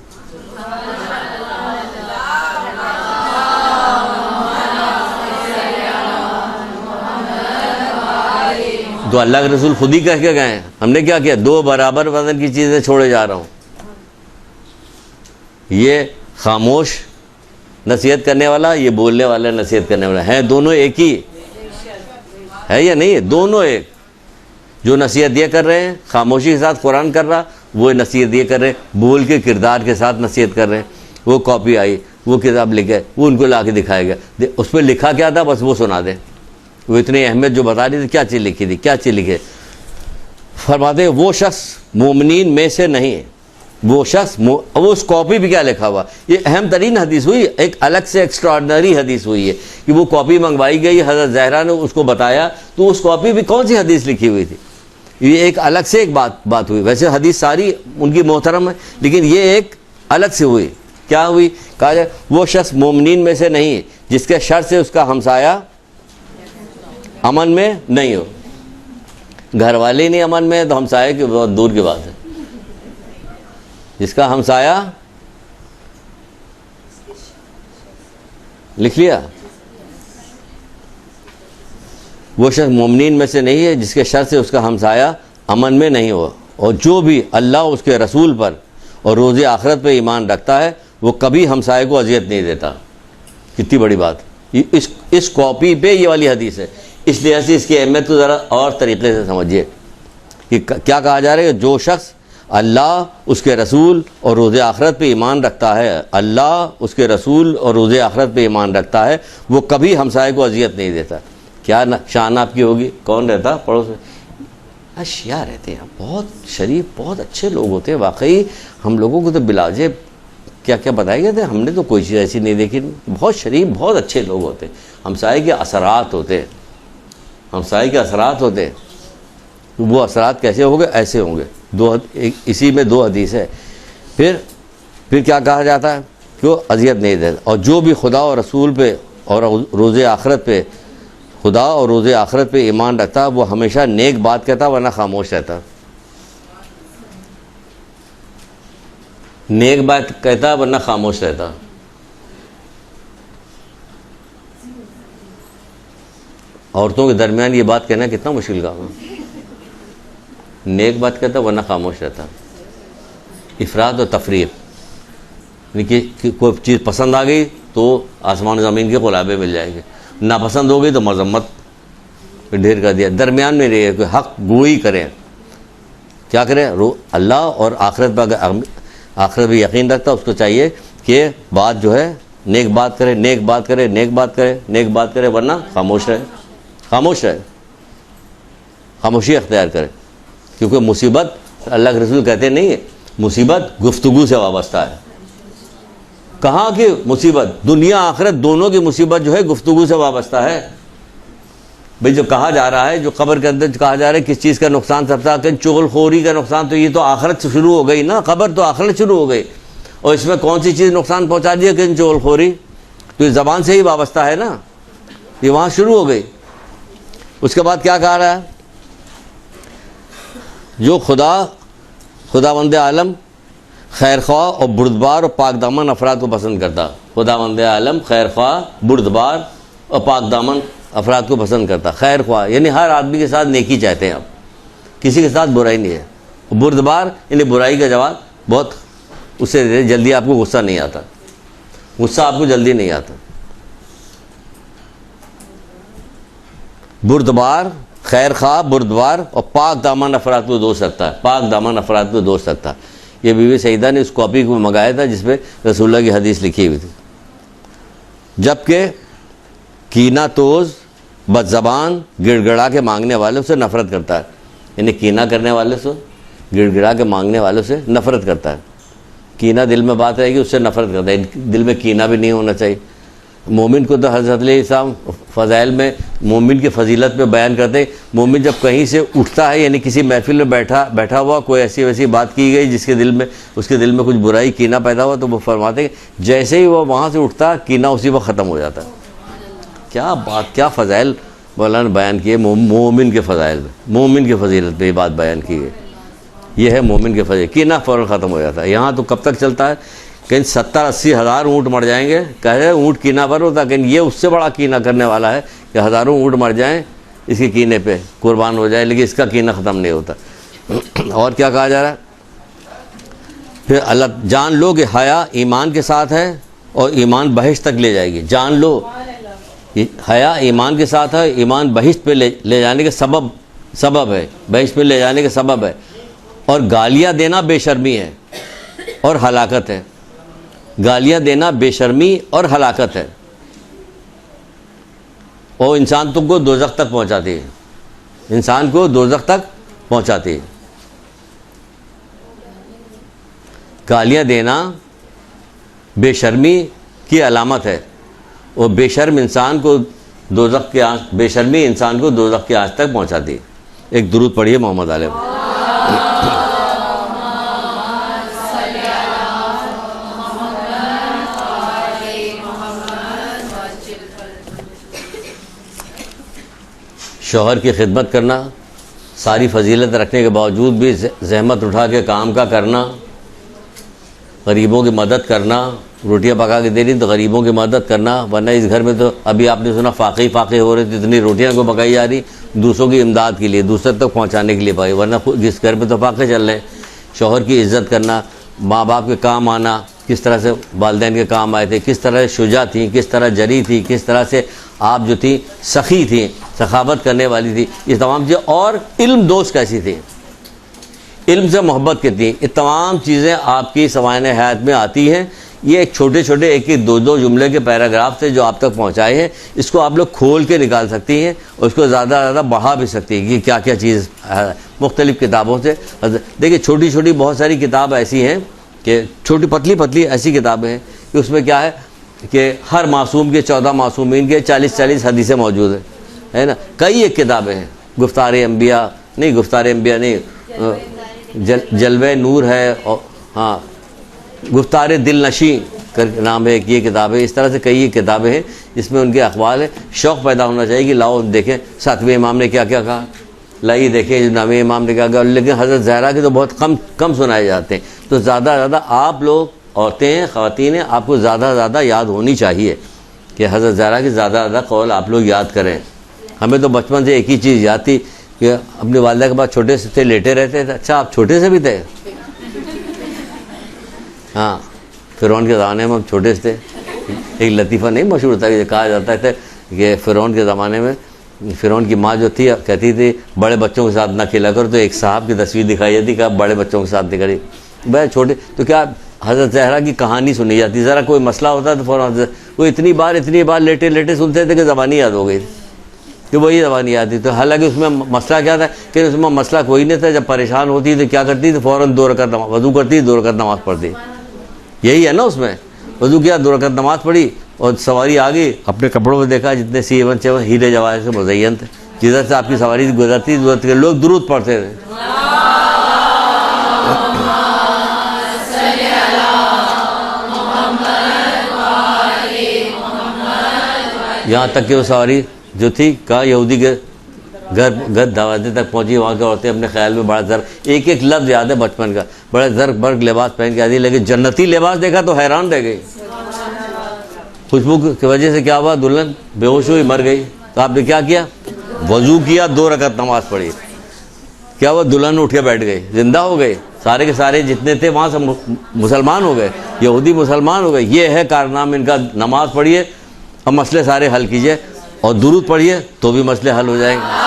تو اللہ کے رسول خود ہی کہہ کے گئے ہیں, ہم نے کیا کیا, دو برابر وزن کی چیزیں چھوڑے جا رہا ہوں. یہ خاموش نصیحت کرنے والا, یہ بولنے والا نصیحت کرنے والا, ہیں دونوں ایک ہی ہے یا نہیں ہے, دونوں ایک. جو نصیحت یہ کر رہے ہیں خاموشی کے ساتھ قرآن کر رہا, وہ نصیحت یہ کر رہے ہیں بول کے کردار کے ساتھ نصیحت کر رہے ہیں. وہ کاپی آئی, وہ کتاب لکھے, وہ ان کو لا کے دکھایا گیا, اس پہ لکھا کیا تھا بس وہ سنا دیں. وہ اتنی اہمیت جو بتا رہی تھی, کیا چیز لکھی تھی, کیا چیز لکھے. فرماتے ہیں وہ شخص مومنین میں سے نہیں ہے. وہ شخص وہ اس کاپی پہ کیا لکھا ہوا, یہ اہم ترین حدیث ہوئی, ایک الگ سے ایکسٹراڈنری حدیث ہوئی ہے کہ وہ کاپی منگوائی گئی, حضرت زہرا نے اس کو بتایا, تو اس کاپی پہ کون سی حدیث لکھی ہوئی تھی. یہ ایک الگ سے ایک بات ہوئی. ویسے حدیث ساری ان کی محترم ہے, لیکن یہ ایک الگ سے ہوئی. کیا ہوئی, کہا جائے وہ شخص مومنین میں سے نہیں ہے جس کے شر سے اس کا ہمسایہ امن میں نہیں ہو. گھر والے نہیں امن میں تو ہمسایہ کی بہت دور کی بات ہے. جس کا ہمسایہ, لکھ لیا, وہ شخص مومنین میں سے نہیں ہے جس کے شر سے اس کا ہمسایہ امن میں نہیں ہو, اور جو بھی اللہ اس کے رسول پر اور روز آخرت پہ ایمان رکھتا ہے وہ کبھی ہمسایہ کو اذیت نہیں دیتا. کتنی بڑی بات. اس کاپی پہ یہ والی حدیث ہے, اس لحاظ سے اس کی اہمیت کو ذرا اور طریقے سے سمجھیے کہ کیا کہا جا رہا ہے. جو شخص اللہ اس کے رسول اور روز آخرت پہ ایمان رکھتا ہے, اللہ اس کے رسول اور روز آخرت پہ ایمان رکھتا ہے, وہ کبھی ہمسائے کو اذیت نہیں دیتا. کیا شان آپ کی ہوگی, کون رہتا پڑوس میں, شیعہ رہتے ہیں, بہت شریف بہت اچھے لوگ ہوتے ہیں. واقعی ہم لوگوں کو تو بلاجے کیا کیا بتائے گئے تھے, ہم نے تو کوئی چیز ایسی نہیں دیکھی. بہت شریف بہت اچھے لوگ ہوتے ہیں. ہمسائے کے اثرات ہوتے ہیں, ہمسائے کے اثرات ہوتے ہیں. وہ اثرات کیسے ہوں گے, ایسے ہوں گے. اسی میں دو حدیث ہے. پھر کیا کہا جاتا ہے کہ وہ اذیت نہیں دیتا, اور جو بھی خدا اور رسول پہ اور روز آخرت پہ خدا اور روز آخرت پہ ایمان رکھتا وہ ہمیشہ نیک بات کہتا ورنہ خاموش رہتا. نیک بات کہتا ورنہ خاموش رہتا. عورتوں کے درمیان یہ بات کہنا کتنا مشکل کام ہے. نیک بات کہتا ورنہ خاموش رہتا. افراد و تفریق، یعنی کہ کوئی چیز پسند آ گئی تو آسمان و زمین کے غلابے مل جائیں گے، ناپسند ہو گئی تو مذمت ڈھیر کر دیا. درمیان میں رہے کہ حق گوئی کریں. کیا کریں؟ اللہ اور آخرت پر آخرت بھی یقین رکھتا اس کو چاہیے کہ بات جو ہے نیک بات کرے، نیک بات کرے، نیک بات کرے، نیک بات کرے، ورنہ خاموش رہے. خاموش رہے، خاموشی اختیار کرے. کیونکہ مصیبت اللہ کے رسول کہتے نہیں ہے مصیبت گفتگو سے وابستہ ہے. کہاں کی مصیبت؟ دنیا آخرت دونوں کی مصیبت جو ہے گفتگو سے وابستہ ہے. بھئی جو کہا جا رہا ہے، جو قبر کے اندر کہا جا رہا ہے کس چیز کا نقصان سب سے کہ چغل خوری کا نقصان، تو یہ تو آخرت سے شروع ہو گئی نا. قبر تو آخرت شروع ہو گئی، اور اس میں کون سی چیز نقصان پہنچا دی ہے کہ چغل خوری؟ تو یہ زبان سے ہی وابستہ ہے نا، یہ وہاں شروع ہو گئی. اس کے بعد کیا کہا رہا ہے؟ جو خداوند عالم خیر خواہ اور بردبار اور پاک دامن افراد کو پسند کرتا. خداوند عالم خیر خواہ، بردبار اور پاک دامن افراد کو پسند کرتا. خیر خواہ یعنی ہر آدمی کے ساتھ نیکی چاہتے ہیں آپ، کسی کے ساتھ برائی نہیں ہے. بردبار یعنی برائی کا جواب بہت اس سے جلدی آپ کو غصہ نہیں آتا، غصہ آپ کو جلدی نہیں آتا. بردبار، خیر خواہ، بردبار اور پاک دامن افراد کو دوست رکھتا ہے. پاک دامن افراد کو دوست رکھتا ہے. یہ بی بی سعیدہ نے اس کاپی کو منگایا تھا جس پہ رسول اللہ کی حدیث لکھی ہوئی تھی. جبکہ کینہ توز، بد زبان، گڑ گڑا کے مانگنے والوں سے نفرت کرتا ہے. یعنی کینہ کرنے والے سے، گڑ گڑا کے مانگنے والوں سے نفرت کرتا ہے. کینہ دل میں بات رہے گی اس سے نفرت کرتا ہے. دل میں کینہ بھی نہیں ہونا چاہیے. مومن کو تو حضرت علیہ السلام فضائل میں مومن کی فضیلت میں بیان کرتے ہیں. مومن جب کہیں سے اٹھتا ہے، یعنی کسی محفل میں بیٹھا ہوا کوئی ایسی ویسی بات کی گئی جس کے دل میں کچھ برائی کینہ پیدا ہوا، تو وہ فرماتے ہیں جیسے ہی وہ وہاں سے اٹھتا کینہ اسی وقت ختم ہو جاتا ہے. کیا بات، کیا فضائل مولانا نے بیان کیے مومن کے فضائل میں، مومن کی فضیلت پہ یہ بات بیان کی ہے. یہ ہے مومن کے فضیلت. کینہ فوراً ختم ہو جاتا ہے. یہاں تو کب تک چلتا ہے؟ کہیں 70-80 ہزار اونٹ مر جائیں گے، کہہ رہے اونٹ کینہ پر ہوتا، کہ یہ اس سے بڑا کینہ کرنے والا ہے کہ ہزاروں اونٹ مر جائیں اس کے کینے پہ قربان ہو جائے، لیکن اس کا کینہ ختم نہیں ہوتا. اور کیا کہا جا رہا ہے پھر؟ اللہ جان لو کہ حیا ایمان کے ساتھ ہے اور ایمان بہشت تک لے جائے گی. جان لو حیا ایمان کے ساتھ ہے، ایمان بہشت پہ لے جانے کے سبب ہے، بہشت پہ لے جانے کے سبب ہے. اور گالیاں دینا بے شرمی ہے اور ہلاکت ہے. گالیاں دینا بے شرمی اور ہلاکت ہے، اور انسان تم کو دوزخ تک پہنچاتی ہے. انسان کو دوزخ تک پہنچاتی ہے. گالیاں دینا بے شرمی کی علامت ہے، اور بے شرم انسان کو دوزخ کے آنچ، بے شرمی انسان کو دوزخ کے آنچ تک پہنچاتی ہے. ایک درود پڑھیے محمد علیہ. شوہر کی خدمت کرنا، ساری فضیلت رکھنے کے باوجود بھی زحمت اٹھا کے کام کا کرنا، غریبوں کی مدد کرنا، روٹیاں پکا کے دے رہی تو غریبوں کی مدد کرنا. ورنہ اس گھر میں تو ابھی آپ نے سنا فاقے ہو رہے تھے، اتنی روٹیاں کو پکائی جا رہی دوسروں کی امداد کے لیے، دوسرے تک پہنچانے کے لیے پکائی. ورنہ جس گھر میں تو فاقے چل رہے ہیں. شوہر کی عزت کرنا، ماں باپ کے کام آنا، کس طرح سے والدین کے کام آئے تھے، کس طرح سے شجاع تھیں، کس طرح جری تھی، کس طرح سے آپ جو تھیں سخی تھیں، سخاوت کرنے والی تھی، یہ تمام چیزیں. اور علم دوست کیسی تھی، علم سے محبت کتنی، یہ تمام چیزیں آپ کی سوانح حیات میں آتی ہیں. یہ ایک چھوٹے ایک دو جملے کے پیراگراف سے جو آپ تک پہنچائے ہیں، اس کو آپ لوگ کھول کے نکال سکتی ہیں اور اس کو زیادہ بڑھا بھی سکتی ہیں کہ کیا کیا چیز مختلف کتابوں سے. دیکھیے چھوٹی بہت ساری کتاب ایسی ہیں کہ چھوٹی پتلی ایسی کتابیں ہیں کہ اس میں کیا ہے کہ ہر معصوم کے 14 معصومین کے 40 حدیثیں موجود ہیں، ہے نا. کئی ایک کتابیں ہیں، گفتار انبیاء نہیں، جلوہ نور ہے، اور ہاں گفتار دل نشیں نام ہے، یہ کتاب ہے، اس طرح سے کئی کتابیں ہیں جس میں ان کے اقوال ہیں. شوق پیدا ہونا چاہیے کہ لاؤ دیکھیں 7ویں امام نے کیا کیا کہا، لائیے دیکھیں 9ویں امام نے کیا کہا. لیکن حضرت زہرا کے تو بہت کم سنائے جاتے ہیں. تو زیادہ زیادہ آپ لوگ، عورتیں ہیں، خواتین ہیں، آپ کو زیادہ زیادہ یاد ہونی چاہیے کہ حضرت زہرا کی زیادہ زیادہ قول آپ لوگ یاد کریں. ہمیں تو بچپن سے ایک ہی چیز یاد تھی کہ اپنی والدہ کے بعد چھوٹے سے تھے، لیٹے رہتے تھے. اچھا آپ چھوٹے سے بھی تھے؟ ہاں، فرعون کے زمانے میں ہم چھوٹے سے تھے. ایک لطیفہ نہیں مشہور تھا کہ کہا جاتا تھا کہ فرعون کے زمانے میں فرعون کی ماں جو تھی کہتی تھی بڑے بچوں کے ساتھ نہ کھیلا کرو. تو ایک صاحب کی تصویر دکھائی جاتی کہ آپ بڑے بچوں کے ساتھ دکھائی بھائی چھوٹے. تو کیا حضرت زہرا کی کہانی سنی جاتی، ذرا کوئی مسئلہ ہوتا تو فوراً وہ اتنی بار لیٹے سنتے تھے کہ زبان یاد ہو گئی کہ وہی زبان یاد تھی. تو حالانکہ اس میں مسئلہ کیا تھا کہ اس میں مسئلہ کوئی نہیں تھا. جب پریشان ہوتی تو کیا کرتی تو فوراً 2 رکعت نماز وضو کرتی، 2 رکعت نماز پڑھتی. یہی ہے نا، اس میں وضو کیا، 2 رکعت نماز پڑھی اور سواری آ گئی. اپنے کپڑوں میں دیکھا جتنے C1 7 ہیرے جواہر سے مزین تھے، جدھر سے آپ کی سواری گزرتی لوگ درود پڑھتے تھے. یہاں تک کہ وہ سواری جو تھی کہا یہودی کے گھر دروازے تک پہنچی. وہاں کی عورتیں اپنے خیال میں بڑا ایک لفظ یاد ہے بچپن کا، بڑے برگ لباس پہن کے آتی، لیکن جنتی لباس دیکھا تو حیران رہ گئی. خوشبو کی وجہ سے کیا ہوا، دلہن بے ہوش ہوئی، مر گئی. تو آپ نے کیا کیا، وضو کیا، 2 رکعت نماز پڑھی. کیا ہوا، دلہن اٹھ کے بیٹھ گئی، زندہ ہو گئے. سارے کے سارے جتنے تھے وہاں سے مسلمان ہو گئے، یہودی مسلمان ہو گئے. یہ ہے کارنام ان کا. نماز پڑھیے اور مسئلے سارے حل کیجئے، اور درود پڑھیے تو بھی مسئلے حل ہو جائیں گے.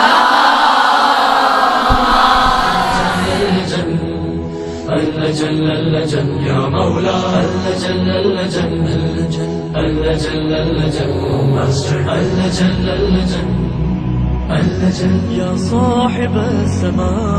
يا صاحب السماء